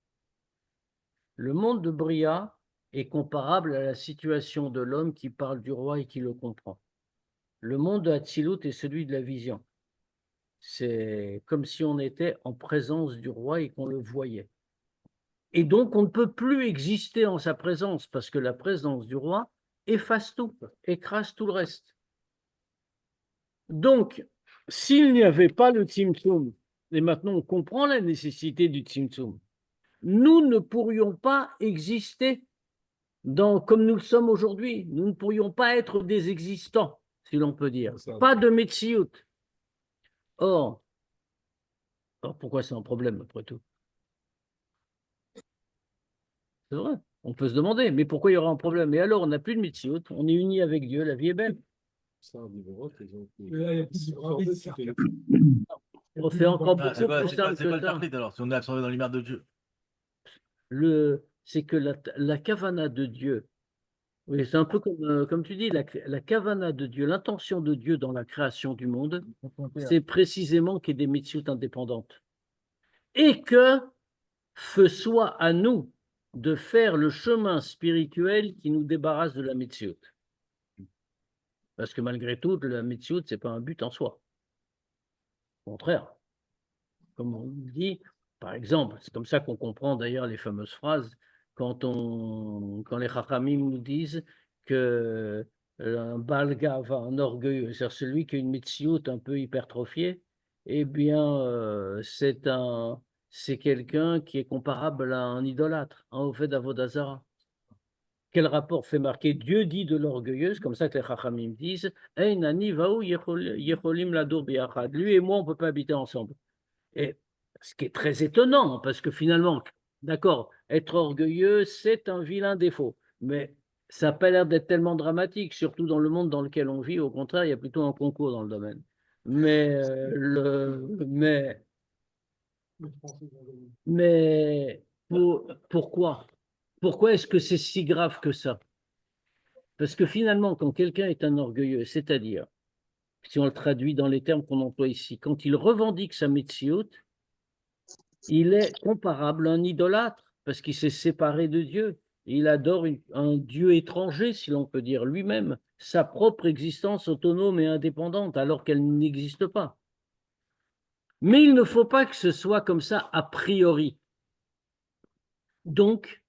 Le monde de Bria est comparable à la situation de l'homme qui parle du roi et qui le comprend. Le monde de Hatzilut est celui de la vision. C'est comme si on était en présence du roi et qu'on le voyait. Et donc, on ne peut plus exister en sa présence parce que la présence du roi efface tout, écrase tout le reste. Donc, s'il n'y avait pas le Tzimtzum, et maintenant on comprend la nécessité du Tzimtzum, nous ne pourrions pas exister comme nous le sommes aujourd'hui. Nous ne pourrions pas être des existants, si l'on peut dire. Pas de Metsiout. Or, pourquoi c'est un problème après tout? C'est vrai, on peut se demander, mais pourquoi il y aura un problème? Et alors, on n'a plus de Metsiout, on est unis avec Dieu, la vie est belle. On fait encore beaucoup plus simple que ça. C'est quoi le tarplit alors, si on est absorbé dans l'image de Dieu? C'est que la kavana de Dieu, oui, c'est un peu comme tu dis, la kavana de Dieu, l'intention de Dieu dans la création du monde, c'est précisément qu'il y ait des mitzvot indépendantes. Et que ce soit à nous de faire le chemin spirituel qui nous débarrasse de la mitzvot. Parce que malgré tout, la mitzvot, ce n'est pas un but en soi. Au contraire, comme on dit, Par exemple, c'est comme ça qu'on comprend d'ailleurs les fameuses phrases quand les Chachamim nous disent que un Baal Gava, un orgueilleux, c'est-à-dire celui qui a une metsiout un peu hypertrophiée, eh bien, c'est quelqu'un qui est comparable à un idolâtre, un Oved Avodah Zara. Quel rapport fait marquer Dieu dit de l'orgueilleuse, comme ça que les Chachamim disent, Ein ani vaou yecholim ladur biachad. Lui et moi, on ne peut pas habiter ensemble. Et ce qui est très étonnant, parce que finalement, d'accord, être orgueilleux, c'est un vilain défaut, mais ça n'a pas l'air d'être tellement dramatique, surtout dans le monde dans lequel on vit. Au contraire, il y a plutôt un concours dans le domaine. Mais pourquoi? Pourquoi est-ce que c'est si grave que ça? Parce que finalement, quand quelqu'un est un orgueilleux, c'est-à-dire, si on le traduit dans les termes qu'on emploie ici, quand il revendique sa metsiout, il est comparable à un idolâtre, parce qu'il s'est séparé de Dieu. Il adore un Dieu étranger, si l'on peut dire, lui-même, sa propre existence autonome et indépendante, alors qu'elle n'existe pas. Mais il ne faut pas que ce soit comme ça a priori. Donc,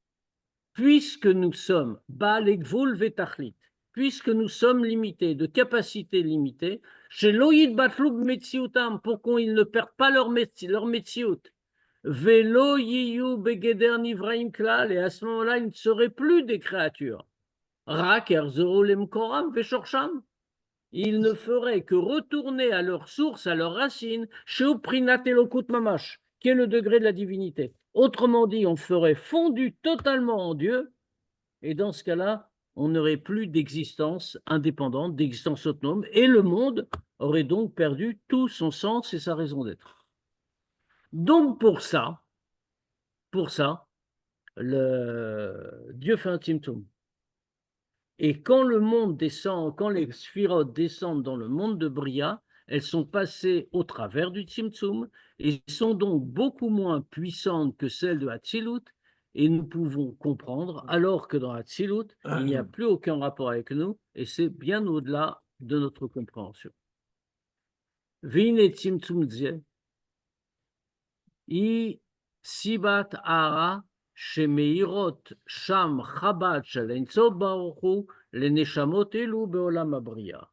puisque nous sommes Baalekvul Vetachlit, puisque nous sommes limités, de capacités limitées, chez Loïd Batlub Metziutam, pour qu'ils ne perdent pas leur Metziut, Velo Yiyu Begeder Nivraim Klal, et à ce moment-là, ils ne seraient plus des créatures. Rak Erzorolem Koram Veshorsham. Ils ne feraient que retourner à leur source, à leur racine, chez Uprinat Elokut Mamash, qui est le degré de la divinité. Autrement dit, on ferait fondu totalement en Dieu, et dans ce cas-là, on n'aurait plus d'existence indépendante, d'existence autonome, et le monde aurait donc perdu tout son sens et sa raison d'être. Donc pour ça, Dieu fait un Tzimtzum. Et quand le monde descend, quand les sphirotes descendent dans le monde de Bria, elles sont passées au travers du Tzimtzum et sont donc beaucoup moins puissantes que celles de Hatzilut. Et nous pouvons comprendre, alors que dans Hatzilut, il n'y a plus aucun rapport avec nous et c'est bien au-delà de notre compréhension. Vine Tzimtzum Dzie, I Sibat Ara, Shemeirot Sham Chabad Shel Ein Sof Baruch Hu le Neshamot Elu Beolam Abria.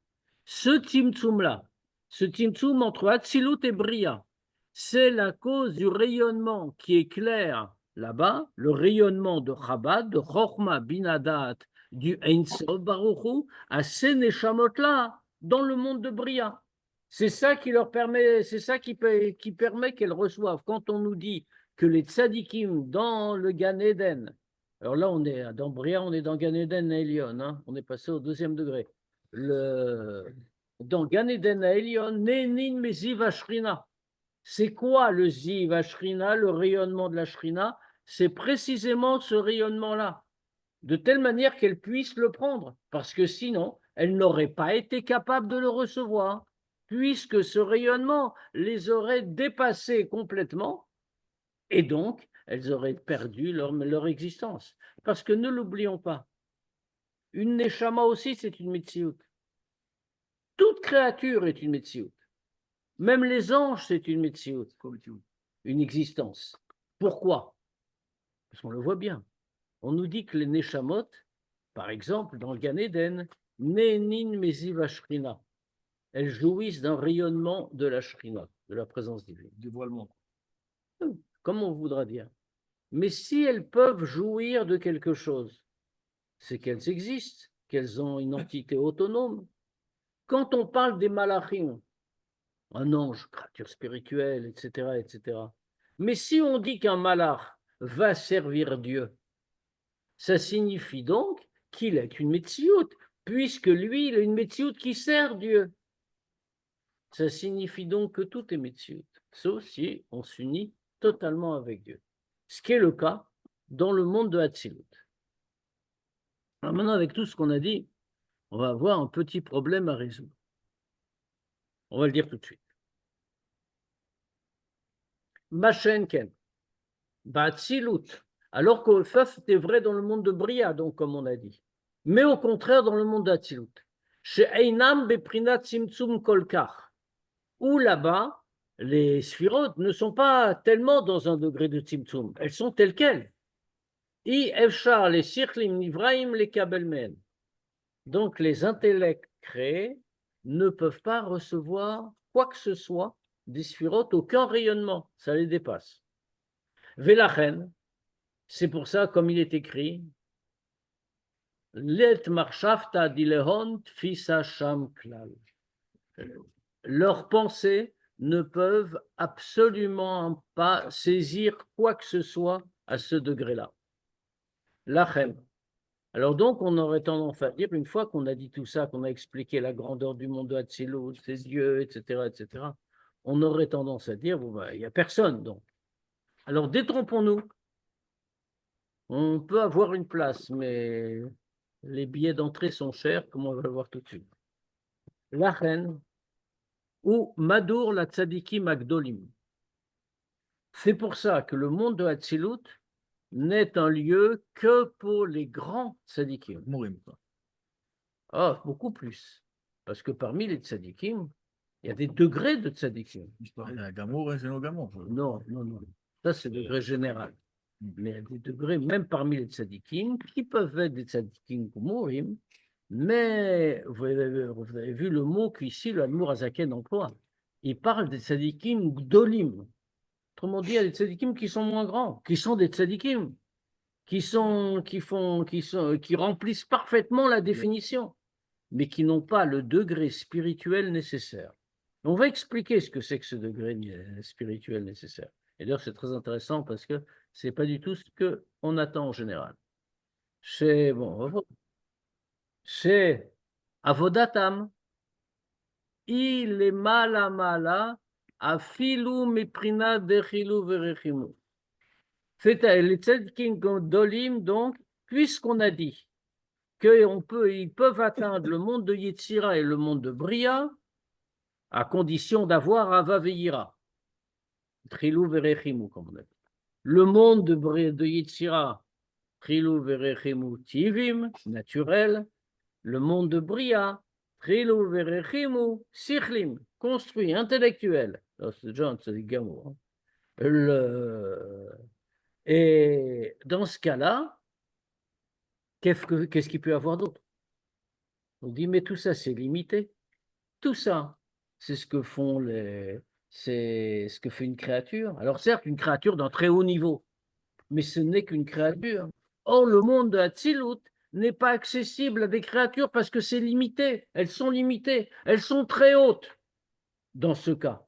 Ce Tzimtzum-là, ce Tzimtzum entre Hatzilut et Bria, c'est la cause du rayonnement qui est clair là-bas, le rayonnement de Chabad, de Chochma Binadat, du Ein Sof Baruch Hu, à ces Neshamot-là dans le monde de Bria. C'est ça qui leur permet, c'est ça qui permet qu'elles reçoivent. Quand on nous dit que les tzadikim dans le Gan Eden, alors là on est dans Bria, on est dans Gan Eden à Elion, hein, on est passé au 2e degré. Dans Gan Eden à Elion, Nenin Meziv Ashrina. C'est quoi le Ziv Ashrina, le rayonnement de la Shrina? C'est précisément ce rayonnement-là, de telle manière qu'elle puisse le prendre, parce que sinon, elle n'aurait pas été capable de le recevoir, puisque ce rayonnement les aurait dépassés complètement, et donc, elles auraient perdu leur existence. Parce que ne l'oublions pas, une Neshama aussi, c'est une Metsiout. Toute créature est une Metsiout. Même les anges, c'est une Metsiout, une existence. Pourquoi? Parce qu'on le voit bien. On nous dit que les Neshamot, par exemple, dans le Gan Eden, Nenin Meziv Ashrina, elles jouissent d'un rayonnement de la Shrina, de la présence divine. Dévoilement. Comme on voudra dire. Mais si elles peuvent jouir de quelque chose, c'est qu'elles existent, qu'elles ont une entité autonome. Quand on parle des malachim, un ange, créature spirituelle, etc., etc. Mais si on dit qu'un malach va servir Dieu, ça signifie donc qu'il est une metsiout, puisque lui, il a une metsiout qui sert Dieu. Ça signifie donc que tout est metsiout, sauf si on s'unit totalement avec Dieu. Ce qui est le cas dans le monde de Hatzilut. Alors maintenant, avec tout ce qu'on a dit, on va avoir un petit problème à résoudre. On va le dire tout de suite. Machenken, Hatzilut, alors que ça c'était vrai dans le monde de Bria, donc comme on a dit. Mais au contraire dans le monde d'Hatzilut. Chez Einam Beprinat Simtsum Kolkar, où là-bas, les sphirotes ne sont pas tellement dans un degré de Tzimtzum, elles sont telles quelles. I efshar les sikhlim nivraim les kabelmen. Donc les intellects créés ne peuvent pas recevoir quoi que ce soit des sphirotes, aucun rayonnement, ça les dépasse. Velachen, c'est pour ça, comme il est écrit, Let marshafta dilehon tfisa sham klal. Leurs pensées ne peuvent absolument pas saisir quoi que ce soit à ce degré-là. Lachem. Alors donc, on aurait tendance à dire, une fois qu'on a dit tout ça, qu'on a expliqué la grandeur du monde de Hatzilut, ses dieux, etc., on aurait tendance à dire, bon, ben, il n'y a personne, donc. Alors, détrompons-nous. On peut avoir une place, mais les billets d'entrée sont chers, comme on va le voir tout de suite. La reine, ou Madour la Tzadiki Magdolim. C'est pour ça que le monde de Hatzilut n'est un lieu que pour les grands tzadikim. Mourim, quoi. Ah, beaucoup plus. Parce que parmi les tzadikim, il y a des degrés de tzadikim. Il y a Gamour et Zéno Gamour. Non. Ça, c'est le degré général. Mais il y a des degrés, même parmi les tzadikim, qui peuvent être des tzadikim mourim, mais vous avez vu le mot qu'ici le Admour Azaken emploie. Il parle des tzadikim gdolim. Autrement dit, il y a des tzadikim qui sont moins grands, qui sont des tzadikim, qui remplissent parfaitement la définition, mais qui n'ont pas le degré spirituel nécessaire. On va expliquer ce que c'est que ce degré spirituel nécessaire. Et d'ailleurs, c'est très intéressant parce que ce n'est pas du tout ce qu'on attend en général. C'est Avodatam. Il est mala afilu miprina dechilu verechimu. C'est les tzedkim dolim, donc, puisqu'on a dit qu'ils peuvent atteindre le monde de Yetzira et le monde de Bria, à condition d'avoir Avaveira. Trilou verechimu, comme on a dit. Le monde de Yetzira, Trilou verechimu tivim, naturel. Le monde de Bria, Trilou verechimu sichlim, construit, intellectuel. C'est déjà un tzadik gamour. Et dans ce cas-là, qu'est-ce qu'il peut y avoir d'autre? On dit, mais tout ça, c'est limité. Tout ça, c'est ce que c'est ce que fait une créature. Alors certes, une créature d'un très haut niveau, mais ce n'est qu'une créature. Or, le monde de Hatzilut n'est pas accessible à des créatures parce que c'est limité. Elles sont limitées. Elles sont très hautes dans ce cas.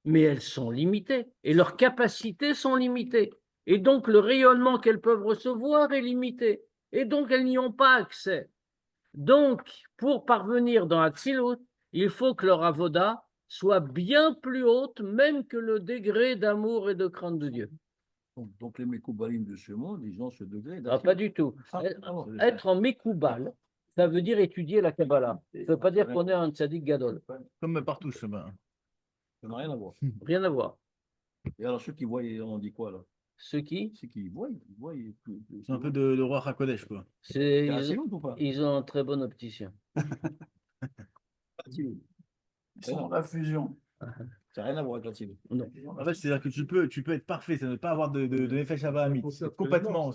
Mais elles sont limitées et leurs capacités sont limitées. Et donc, le rayonnement qu'elles peuvent recevoir est limité. Et donc, elles n'y ont pas accès. Donc, pour parvenir dans Hatzilut, il faut que leur avoda soit bien plus haute, même que le degré d'amour et de crainte de Dieu. Donc les Mekoubalim de ce monde, ils ont ce degré. Ah, pas du tout. Être en Mekoubal, ça veut dire étudier la Kabbalah. Ça ne veut pas dire qu'on est un tzaddik gadol. Comme partout, ce matin. Ça n'a rien à voir. Rien à voir. Et alors ceux qui voient, on dit quoi là? Ceux qui Ceux qui voient, C'est un peu de roi Hakodesh, quoi. ils ont un très bon opticien. Ils sont dans la fusion. Ça n'a rien à voir avec la tienne. Non. En fait, c'est-à-dire que tu peux être parfait, c'est ne pas avoir de Nefesh Abahamit. C'est complètement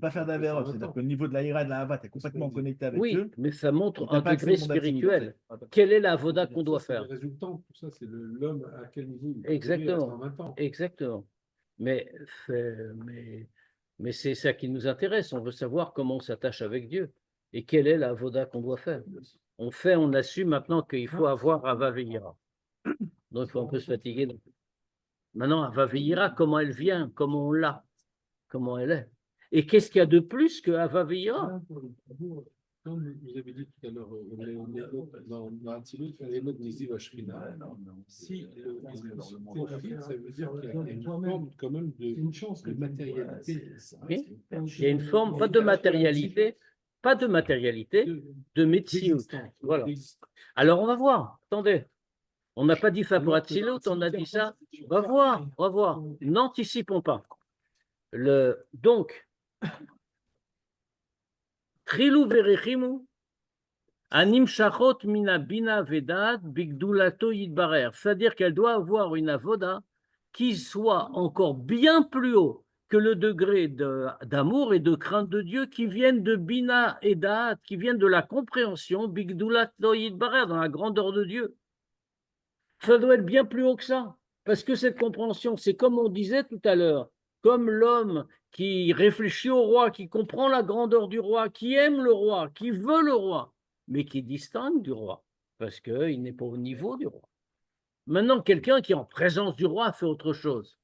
pas faire d'Averot. C'est-à-dire que le niveau de la Ira et de la Hava, tu es complètement connecté avec Oui, eux. mais ça montre Donc, t'as un pas accès au degré monde absolu. spirituel. Quelle est la avoda qu'on doit faire? Les résultats, tout ça, c'est l'homme à quel niveau il Exactement. en 20 ans. Exactement. Mais c'est ça qui nous intéresse. On veut savoir comment on s'attache avec Dieu et quelle est la avoda qu'on doit faire. On assume maintenant qu'il faut avoir Ava Veira. Donc il faut un peu se fatiguer. Maintenant, Ava Veira, comment elle vient, comment on l'a, comment elle est. Et qu'est-ce qu'il y a de plus que Ava Veira? Comme vous avez dit tout à l'heure, dans Hatzilut, les notes des Vachrina, si ça veut dire qu'il y a une forme quand même de matérialité. Oui, il y a une forme, pas de matérialité, de médecine. Voilà. Alors, on va voir. Attendez. On n'a pas dit ça pour Hatzilut, on a dit ça. On va voir. N'anticipons pas. Donc, Trilou Verechimu, Anim shachot mina bina vedat bigdulato yidbarer. C'est-à-dire qu'elle doit avoir une avoda qui soit encore bien plus haut que le degré d'amour et de crainte de Dieu qui viennent de bina et dat, qui viennent de la compréhension, bigdulato yidbarer, dans la grandeur de Dieu. Ça doit être bien plus haut que ça. Parce que cette compréhension, c'est comme on disait tout à l'heure, comme l'homme qui réfléchit au roi, qui comprend la grandeur du roi, qui aime le roi, qui veut le roi, mais qui distingue du roi, parce qu'il n'est pas au niveau du roi. Maintenant, quelqu'un qui est en présence du roi fait autre chose.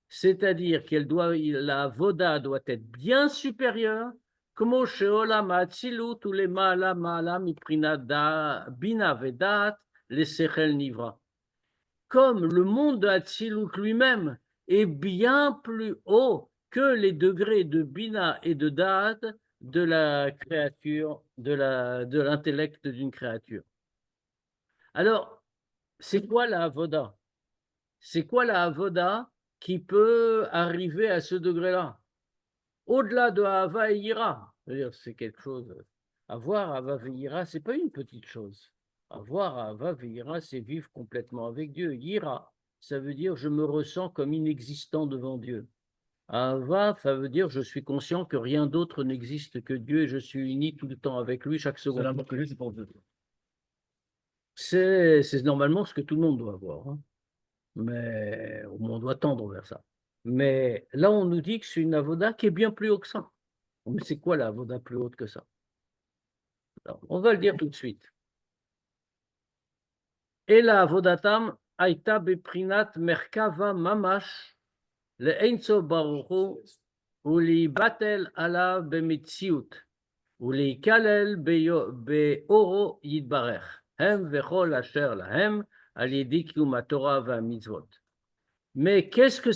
C'est-à-dire la voda doit être bien supérieure, comme sheolam atzilut ou les ma'ala ma'ala miprina bina vedat les sechel nivra. Comme le monde de Hatzilut lui-même est bien plus haut que les degrés de Bina et de Da'at de la créature, de l'intellect d'une créature. Alors, c'est quoi la Avoda? C'est quoi la Avoda qui peut arriver à ce degré-là? Au-delà de Hava et Yira, c'est quelque chose. Avoir Hava et Yira, c'est pas une petite chose. Avoir Hava et Yira, c'est vivre complètement avec Dieu. Yira, ça veut dire je me ressens comme inexistant devant Dieu. Hava, ça veut dire je suis conscient que rien d'autre n'existe que Dieu et je suis uni tout le temps avec lui chaque C'est seconde. l'amour que j'ai, c'est pour Dieu. C'est normalement ce que tout le monde doit avoir, hein. Mais on doit tendre vers ça. Mais là, on nous dit que c'est une avoda qui est bien plus haut que ça. Mais c'est quoi la avoda plus haute que ça? Alors, on va le dire tout de suite. Et la avodatam aïta beprinat merkava mamash le einso baruchu ou li batel ala bemitziut ou li kalel beoro yidbarer hem vechol asher lahem al yedi kiyum Torah v'amitzvot. Mais qu'est-ce que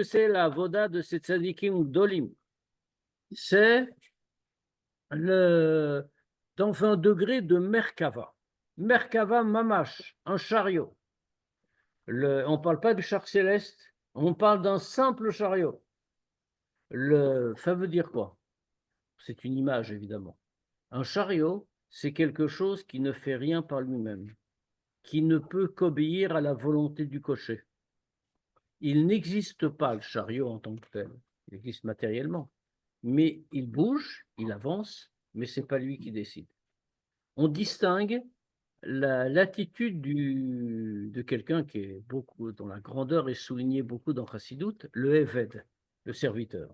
c'est la avoda de ces tzadikim gdolim? C'est dans un degré de Merkava. Merkava mamash, un chariot. On ne parle pas du char céleste, on parle d'un simple chariot. Ça veut dire quoi? C'est une image, évidemment. Un chariot, c'est quelque chose qui ne fait rien par lui-même, qui ne peut qu'obéir à la volonté du cocher. Il n'existe pas le chariot en tant que tel, il existe matériellement. Mais il bouge, il avance, mais ce n'est pas lui qui décide. On distingue l'attitude de quelqu'un qui est beaucoup, dont la grandeur est soulignée beaucoup dans Chassidut, le Eved, le serviteur.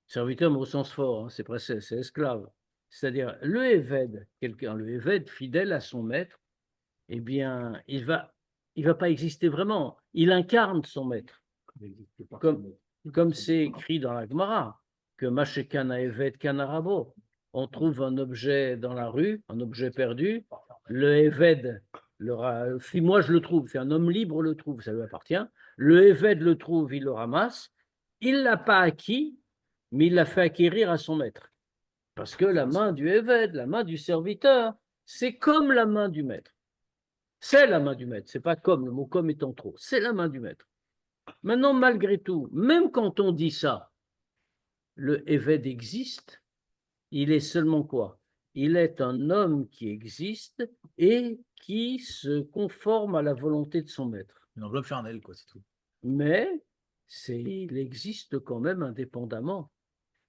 Serviteur, mais au sens fort, hein, c'est esclave. C'est-à-dire, le Eved, le Eved fidèle à son maître, eh bien, il va pas exister vraiment. Il incarne son maître. Comme c'est écrit dans la Gemara, que Mashekana Eved Kanarabo, on trouve un objet dans la rue, un objet perdu, le Eved, si moi je le trouve, si un homme libre le trouve, ça lui appartient, le Eved le trouve, il le ramasse, il ne l'a pas acquis, mais il l'a fait acquérir à son maître. Parce que la main du Eved, la main du serviteur, c'est comme la main du maître. C'est la main du maître, c'est pas comme, le mot comme étant trop, c'est la main du maître. Maintenant, malgré tout, même quand on dit ça, le Eved existe, il est seulement quoi? Il est un homme qui existe et qui se conforme à la volonté de son maître. Une enveloppe charnelle, quoi, c'est tout. Mais il existe quand même indépendamment.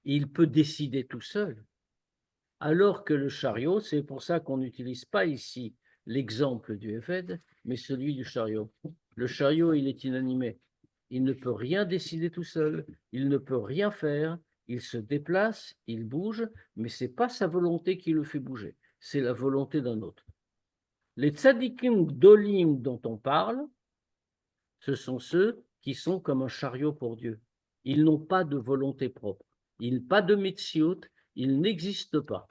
Il peut décider tout seul. Alors que le chariot, c'est pour ça qu'on n'utilise pas ici l'exemple du Eved, mais celui du chariot. Le chariot, il est inanimé. Il ne peut rien décider tout seul, il ne peut rien faire, il se déplace, il bouge, mais ce n'est pas sa volonté qui le fait bouger, c'est la volonté d'un autre. Les tzadikim gdolim dont on parle, ce sont ceux qui sont comme un chariot pour Dieu. Ils n'ont pas de volonté propre, ils n'ont pas de metziut, ils n'existent pas.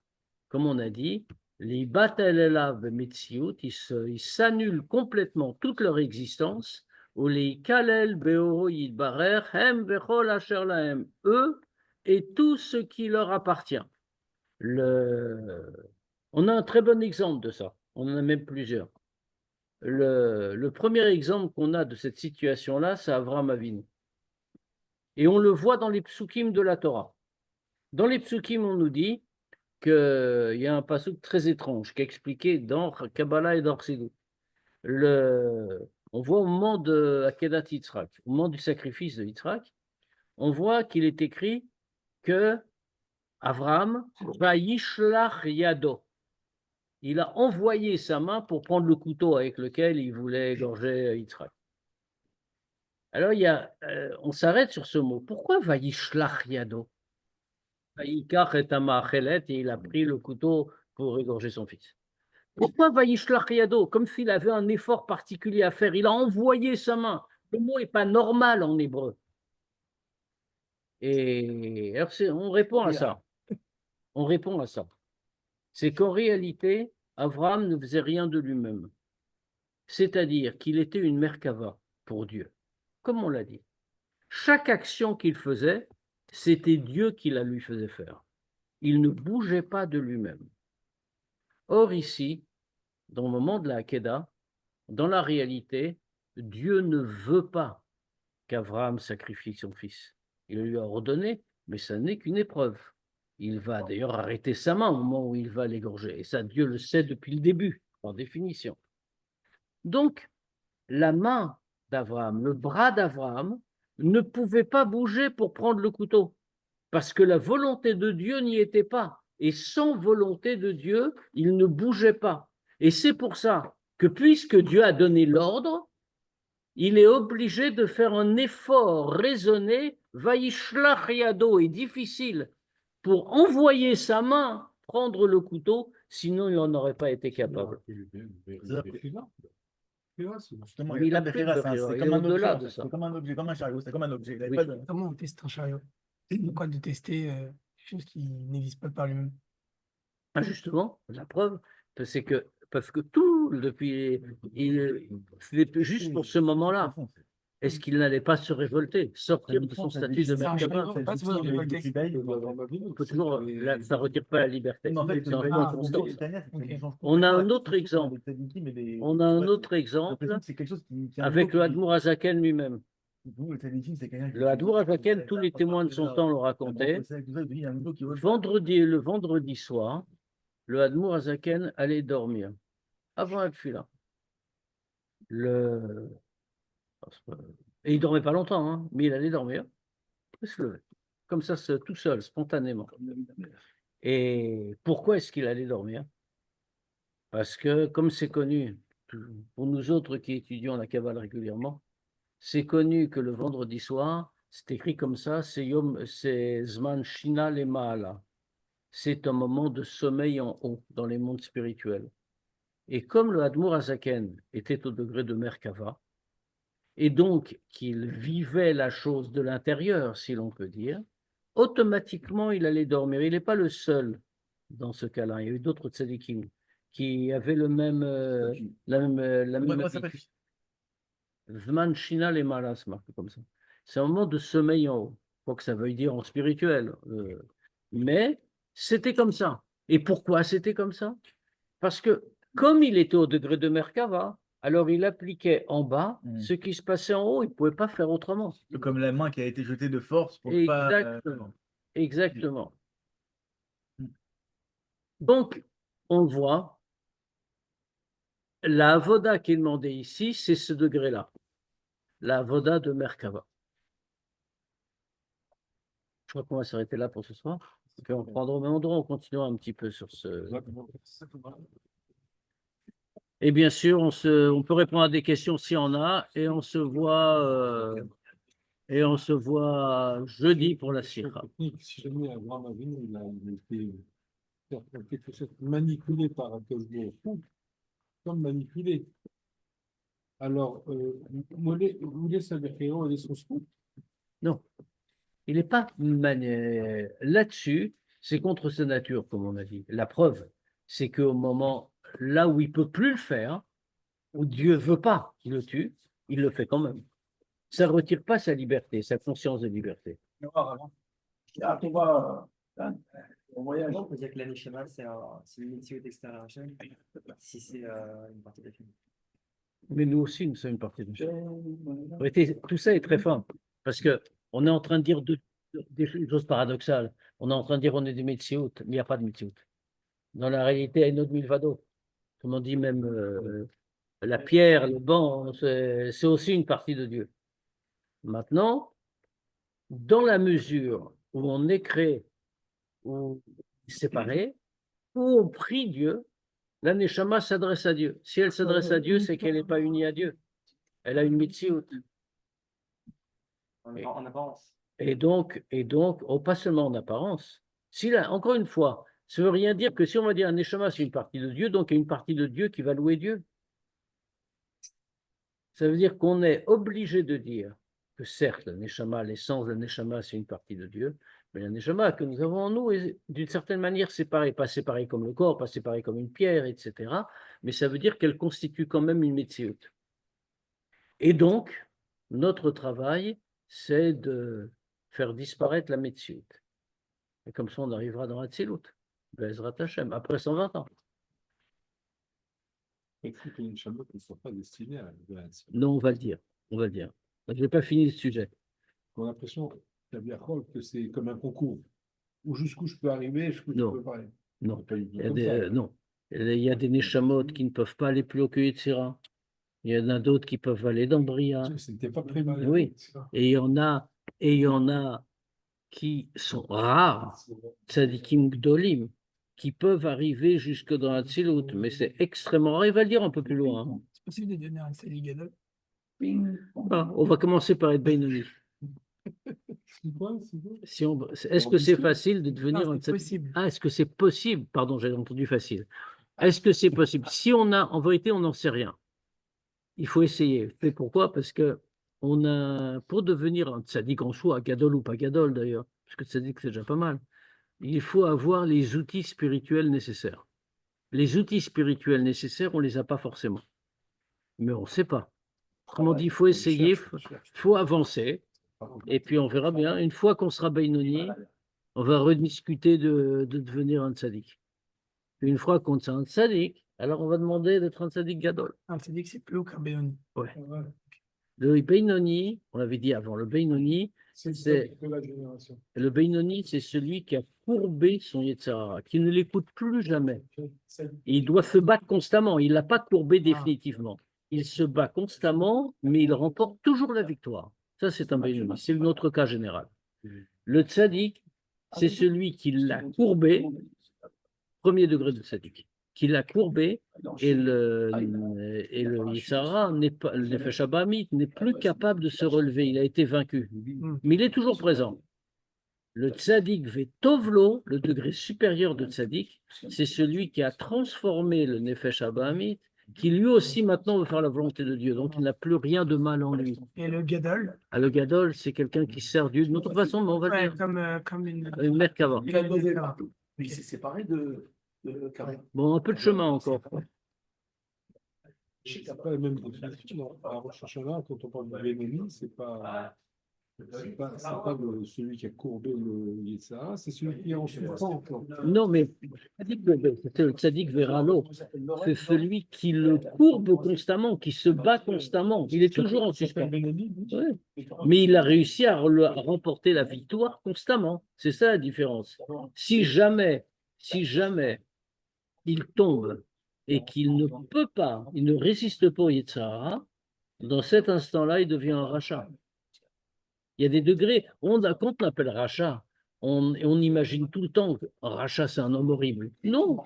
Comme on a dit, les batel elav metziut, ils s'annulent complètement toute leur existence. Eux et tout ce qui leur appartient. On a un très bon exemple de ça. On en a même plusieurs. Le premier exemple qu'on a de cette situation-là, c'est Avraham Avinu. Et on le voit dans les psukim de la Torah. Dans les psukim, on nous dit qu'il y a un passage très étrange qui est expliqué dans Kabbalah et dans Chassidut. On voit au moment de Akedat Yitzhak, au moment du sacrifice de Yitzhak, on voit qu'il est écrit que Abraham va yishlach yado. Il a envoyé sa main pour prendre le couteau avec lequel il voulait égorger Yitzhak. Alors, on s'arrête sur ce mot. Pourquoi va yishlach yado? Vayikach et Amachelet, et il a pris le couteau pour égorger son fils. Pourquoi Vayishlach yado? Comme s'il avait un effort particulier à faire. Il a envoyé sa main. Le mot n'est pas normal en hébreu. Et alors on répond à ça. On répond à ça. C'est qu'en réalité, Abraham ne faisait rien de lui-même. C'est-à-dire qu'il était une merkava pour Dieu. Comme on l'a dit. Chaque action qu'il faisait, c'était Dieu qui la lui faisait faire. Il ne bougeait pas de lui-même. Or ici, dans le moment de la Hakeda, dans la réalité, Dieu ne veut pas qu'Abraham sacrifie son fils. Il lui a ordonné, mais ça n'est qu'une épreuve. Il va d'ailleurs arrêter sa main au moment où il va l'égorger. Et ça, Dieu le sait depuis le début, par définition. Donc, la main d'Abraham, le bras d'Abraham, ne pouvait pas bouger pour prendre le couteau, parce que la volonté de Dieu n'y était pas. Et sans volonté de Dieu, il ne bougeait pas. Et c'est pour ça que puisque Dieu a donné l'ordre, il est obligé de faire un effort raisonné, vaïshlach yado, et difficile, pour envoyer sa main prendre le couteau, sinon il n'en aurait pas été capable. Justement, Mais il y a il pas a de fait Bechira, le c'est Bechira, c'est il comme est un au-delà objet, de ça. c'est comme un objet, comme un chariot, c'est comme un objet. Il avait Oui. pas de- Comment on teste un chariot? Pourquoi de tester quelque chose qui n'existe pas par lui-même? Ah, justement, la preuve, c'est que, parce que tout, depuis, c'était juste pour ce moment-là. Est-ce qu'il n'allait pas se révolter, sortir de son statut de C'est un merkava? chariot, pas se voir révolter. On peut toujours, là, ça ne retire pas la liberté. Mais en fait, C'est un le point Ah, constant. On On a un autre exemple. On a un autre exemple C'est quelque chose qui avec le Hadmour Azaken lui-même. Le Hadmour Azaken, tous les témoins de son temps le racontaient. Le vendredi soir, le Hadmour Azaken allait dormir avant la tefila. Et il dormait pas longtemps, hein, mais il allait dormir. Il se levait. Comme ça, tout seul, spontanément. Et pourquoi est-ce qu'il allait dormir? Parce que, comme c'est connu, pour nous autres qui étudions la Kabbale régulièrement, c'est connu que le vendredi soir, c'est écrit comme ça, c'est Zman Shina le Maala. C'est un moment de sommeil en haut, dans les mondes spirituels. Et comme le Hadmour Azaken était au degré de Merkava, et donc qu'il vivait la chose de l'intérieur, si l'on peut dire, automatiquement il allait dormir. Il n'est pas le seul dans ce cas-là. Il y a eu d'autres tzadikim qui avaient la même habitude. Zman Shina le Mala, c'est marqué comme ça. C'est un moment de sommeil en haut, quoi que ça veuille dire en spirituel. Mais c'était comme ça. Et pourquoi c'était comme ça? Parce que comme il était au degré de Merkava, alors il appliquait en bas ce qui se passait en haut, il ne pouvait pas faire autrement. Comme la main qui a été jetée de force pour Exactement. pas. Exactement. Donc, on voit, la avoda qui est demandée ici, c'est ce degré-là. La avoda de Merkava. Je crois qu'on va s'arrêter là pour ce soir. Puis on prendra au même endroit, on continuera un petit peu sur ce. Et bien sûr, on peut répondre à des questions s'il y en a, et on se voit jeudi pour la Sikha. Si jamais Abraham Avinu, il a été en quelque sorte manipulé par un comme manipulé. Alors, vous voulez savoir quel est son scoop? Non, il n'est pas là-dessus, c'est contre sa nature, comme on a dit. La preuve, c'est qu'au moment là où il ne peut plus le faire, où Dieu ne veut pas qu'il le tue, il le fait quand même. Ça ne retire pas sa liberté, sa conscience de liberté. On voyage. On peut dire que l'anishama, c'est une métier extérieure à Hachem, si c'est une partie de la famille. Mais nous aussi, nous sommes une partie de Hachem. En réalité, tout ça est très fin, parce qu'on est en train de dire deux des choses paradoxales. On est en train de dire on est des Metsiout, mais il n'y a pas de Metsiout. Dans la réalité, il y a une autre Milvado. Comme on dit même la pierre, le banc, c'est aussi une partie de Dieu. Maintenant, dans la mesure où on est créé, ou séparé, où on prie Dieu, la Neshama s'adresse à Dieu. Si elle s'adresse à Dieu, c'est qu'elle n'est pas unie à Dieu. Elle a une Metsiout. En apparence. Et donc, oh, pas seulement en apparence. Si là, encore une fois, ça ne veut rien dire que si on va dire un Neshama, c'est une partie de Dieu, donc il y a une partie de Dieu qui va louer Dieu. Ça veut dire qu'on est obligé de dire que certes, le Neshama, l'essence de Neshama, c'est une partie de Dieu, mais le Neshama que nous avons en nous est d'une certaine manière séparé, pas séparé comme le corps, pas séparé comme une pierre, etc. Mais ça veut dire qu'elle constitue quand même une Metsiout. Et donc, notre travail, c'est de faire disparaître la Metsiout. Et comme ça, on arrivera dans la Tzilut, Bezrat Hashem, après 120 ans. Il faut que les Neshama ne soient pas destinés à Non, on va le dire. On va le dire. Je n'ai pas fini le sujet. On a l'impression, que c'est comme un concours. Où jusqu'où je peux arriver, jusqu'où je Non. peux pas aller. Non. Pas du tout Il y a comme des, ça. non. Il y a des Neshamot qui ne peuvent pas aller plus haut que Yetzira. Il y en a d'autres qui peuvent aller dans Bria. C'était pas prévu. Oui. Et il y en a qui sont rares, tzadikim gdolim, qui peuvent arriver jusque dans la Tzilut, mais c'est extrêmement rare. Il va le dire un peu plus loin. Hein. C'est possible de donner un Tzadik Gadol? Ah, on va commencer par être Benoni. Est-ce que c'est facile de devenir un tzadik? Possible. Ah, est-ce que c'est possible? Pardon, j'ai entendu facile. Est-ce que c'est possible? Si on a, en vérité, on n'en sait rien. Il faut essayer. Et pourquoi? Parce que on a, pour devenir un tzaddik en soi, gadol ou pas gadol d'ailleurs, parce que tzaddik c'est déjà pas mal, il faut avoir les outils spirituels nécessaires. Les outils spirituels nécessaires, on ne les a pas forcément. Mais on ne sait pas. Comment on dit, il faut essayer, il faut avancer, et puis on verra bien. Une fois qu'on sera Benoni, on va rediscuter de devenir un tzaddik. Une fois qu'on sera un tzaddik, alors on va demander d'être un tzaddik gadol. Un Tzadik, c'est plus haut qu'un Benoni. Ouais. Le Benoni, on l'avait dit avant, le Benoni, c'est le Benoni, c'est celui qui a courbé son Yetzirah, qui ne l'écoute plus jamais. Et il doit se battre constamment. Il ne l'a pas courbé définitivement. Il se bat constamment, mais il remporte toujours la victoire. Ça, c'est un Benoni. C'est notre cas général. Le tzaddik, c'est celui qui l'a courbé, premier degré de tzaddik, qui l'a courbé, et le Yitzhara n'est pas, le Nefesh Abamit n'est plus capable de se relever. Il a été vaincu, mais il est toujours présent. Le tzaddik vetovlo, le degré supérieur de tzaddik, c'est celui qui a transformé le Nefesh Abamit, qui lui aussi maintenant veut faire la volonté de Dieu. Donc il n'a plus rien de mal en lui. Et le Gadol? Ah, le gadol, c'est quelqu'un qui sert Dieu d'une autre façon, mais on va Ouais, dire comme une mère qu'avant. Mais il s'est séparé de Karim. Bon, un peu de chemin encore. Après, même définition, à Rosh Hashanah, quand on parle de Benoni, c'est pas celui qui a courbé le Yetzirah, c'est celui qui est en souffrance encore. Non, mais c'est le tzaddik veralo. C'est celui qui le courbe constamment, qui se bat constamment. Il est toujours en suspens. Ouais. Mais il a réussi à remporter la victoire constamment. C'est ça la différence. Si jamais il tombe et qu'il ne peut pas, il ne résiste pas au Yetzirah, dans cet instant-là, il devient un rachat. Il y a des degrés. Quand on appelle rachat, on imagine tout le temps qu'un rachat, c'est un homme horrible. Non,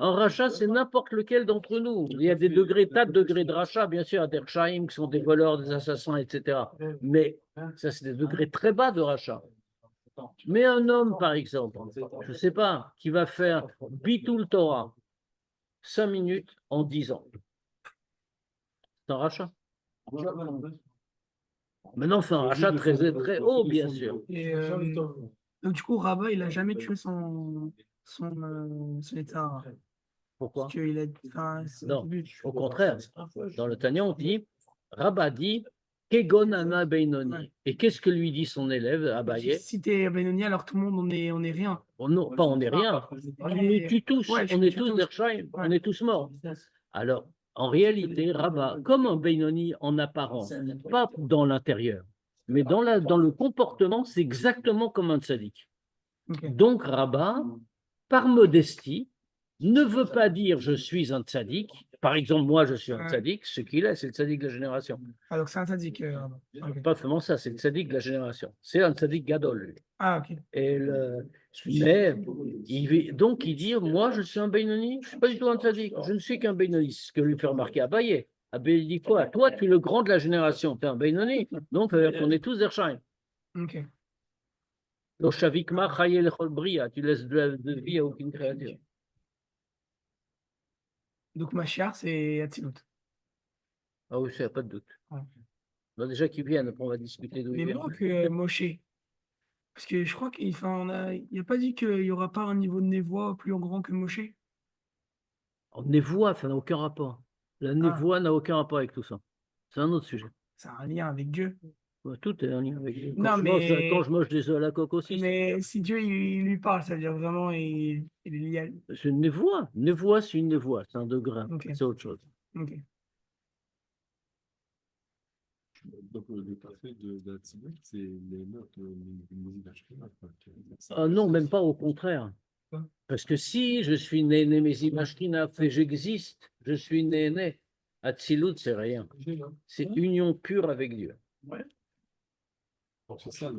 un rachat, c'est n'importe lequel d'entre nous. Il y a des degrés, tas de degrés de rachat, bien sûr, des rchaïm qui sont des voleurs, des assassins, etc. Mais ça, c'est des degrés très bas de rachat. Mais un homme, par exemple, je ne sais pas, qui va faire Bitul Torah, 5 minutes en 10 ans. C'est un rachat. Maintenant, c'est un rachat très haut, bien sûr. Et, donc, du coup, Rabat, il n'a jamais tué son Yetzirah. Pourquoi? Parce qu'il a, enfin, Non, au contraire. Dans le Tanya, on dit, Rabat dit, Kegonana Beinoni. Et qu'est-ce que lui dit son élève, Abaye? Si t'es Benoni, alors tout le monde, on est rien. Non, pas on n'est rien. On nous tue tous. Ouais, On est tous d'Ershaïm. On est tous morts. Alors, en réalité, Rabat, comme un Benoni en apparence, pas dans l'intérieur, Mais dans le comportement, c'est exactement comme un tzaddik. Ok. Donc, Rabat, par modestie, ne veut pas dire je suis un tzaddik. Par exemple, moi, je suis un Ouais. tzaddik. Ce qu'il est, c'est le tzaddik de la génération. Ah, donc c'est un tzaddik. Ok. Pas seulement ça, c'est le tzaddik de la génération. C'est un tzaddik gadol. Lui. Ah, ok. Mais donc, il dit moi, je suis un Benoni. Je ne suis pas du tout un tzaddik. Je ne suis qu'un Benoni. C'est ce que lui fait remarquer Abaye. Abaye dit quoi? Toi, tu es le grand de la génération. Tu es un Benoni. Donc, ça veut dire qu'on est tous Erchaim. Ok. L'oshavikma chaye lechol bria. Tu laisses de vie à aucune créature. Donc Mashiach, c'est Hatzilut. Ah oui, il n'y a pas de doute. Ouais. Bon, déjà qu'ils viennent, après on va discuter d'où Mais ils moins viennent. que Moshe. Parce que je crois qu'il il a pas dit qu'il n'y aura pas un niveau de névoie plus grand que Moshe. En névoie, ça n'a aucun rapport. La névoie n'a aucun rapport avec tout ça. C'est un autre sujet. C'est un lien avec Dieu. Ouais, tout est en lien avec Dieu. Non, Quand je mange des œufs à la coque aussi, Mais si Dieu il lui parle, ça veut dire vraiment il est lié. c'est une névoie. Névoie, c'est une névoie. C'est un degré. Ok. C'est autre chose. Ok. Donc, le café d'Atsilut, c'est les notes musique d'Ashkenaz. Ah non, même pas, au contraire. Parce que si je suis né Meshivashkina, et j'existe, je suis né. Atzilut, c'est rien. C'est union pure avec Dieu. Ouais. C'est ça,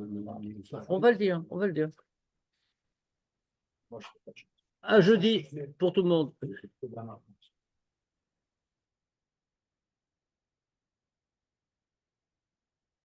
On va le dire, on va le dire. À jeudi, pour tout le monde.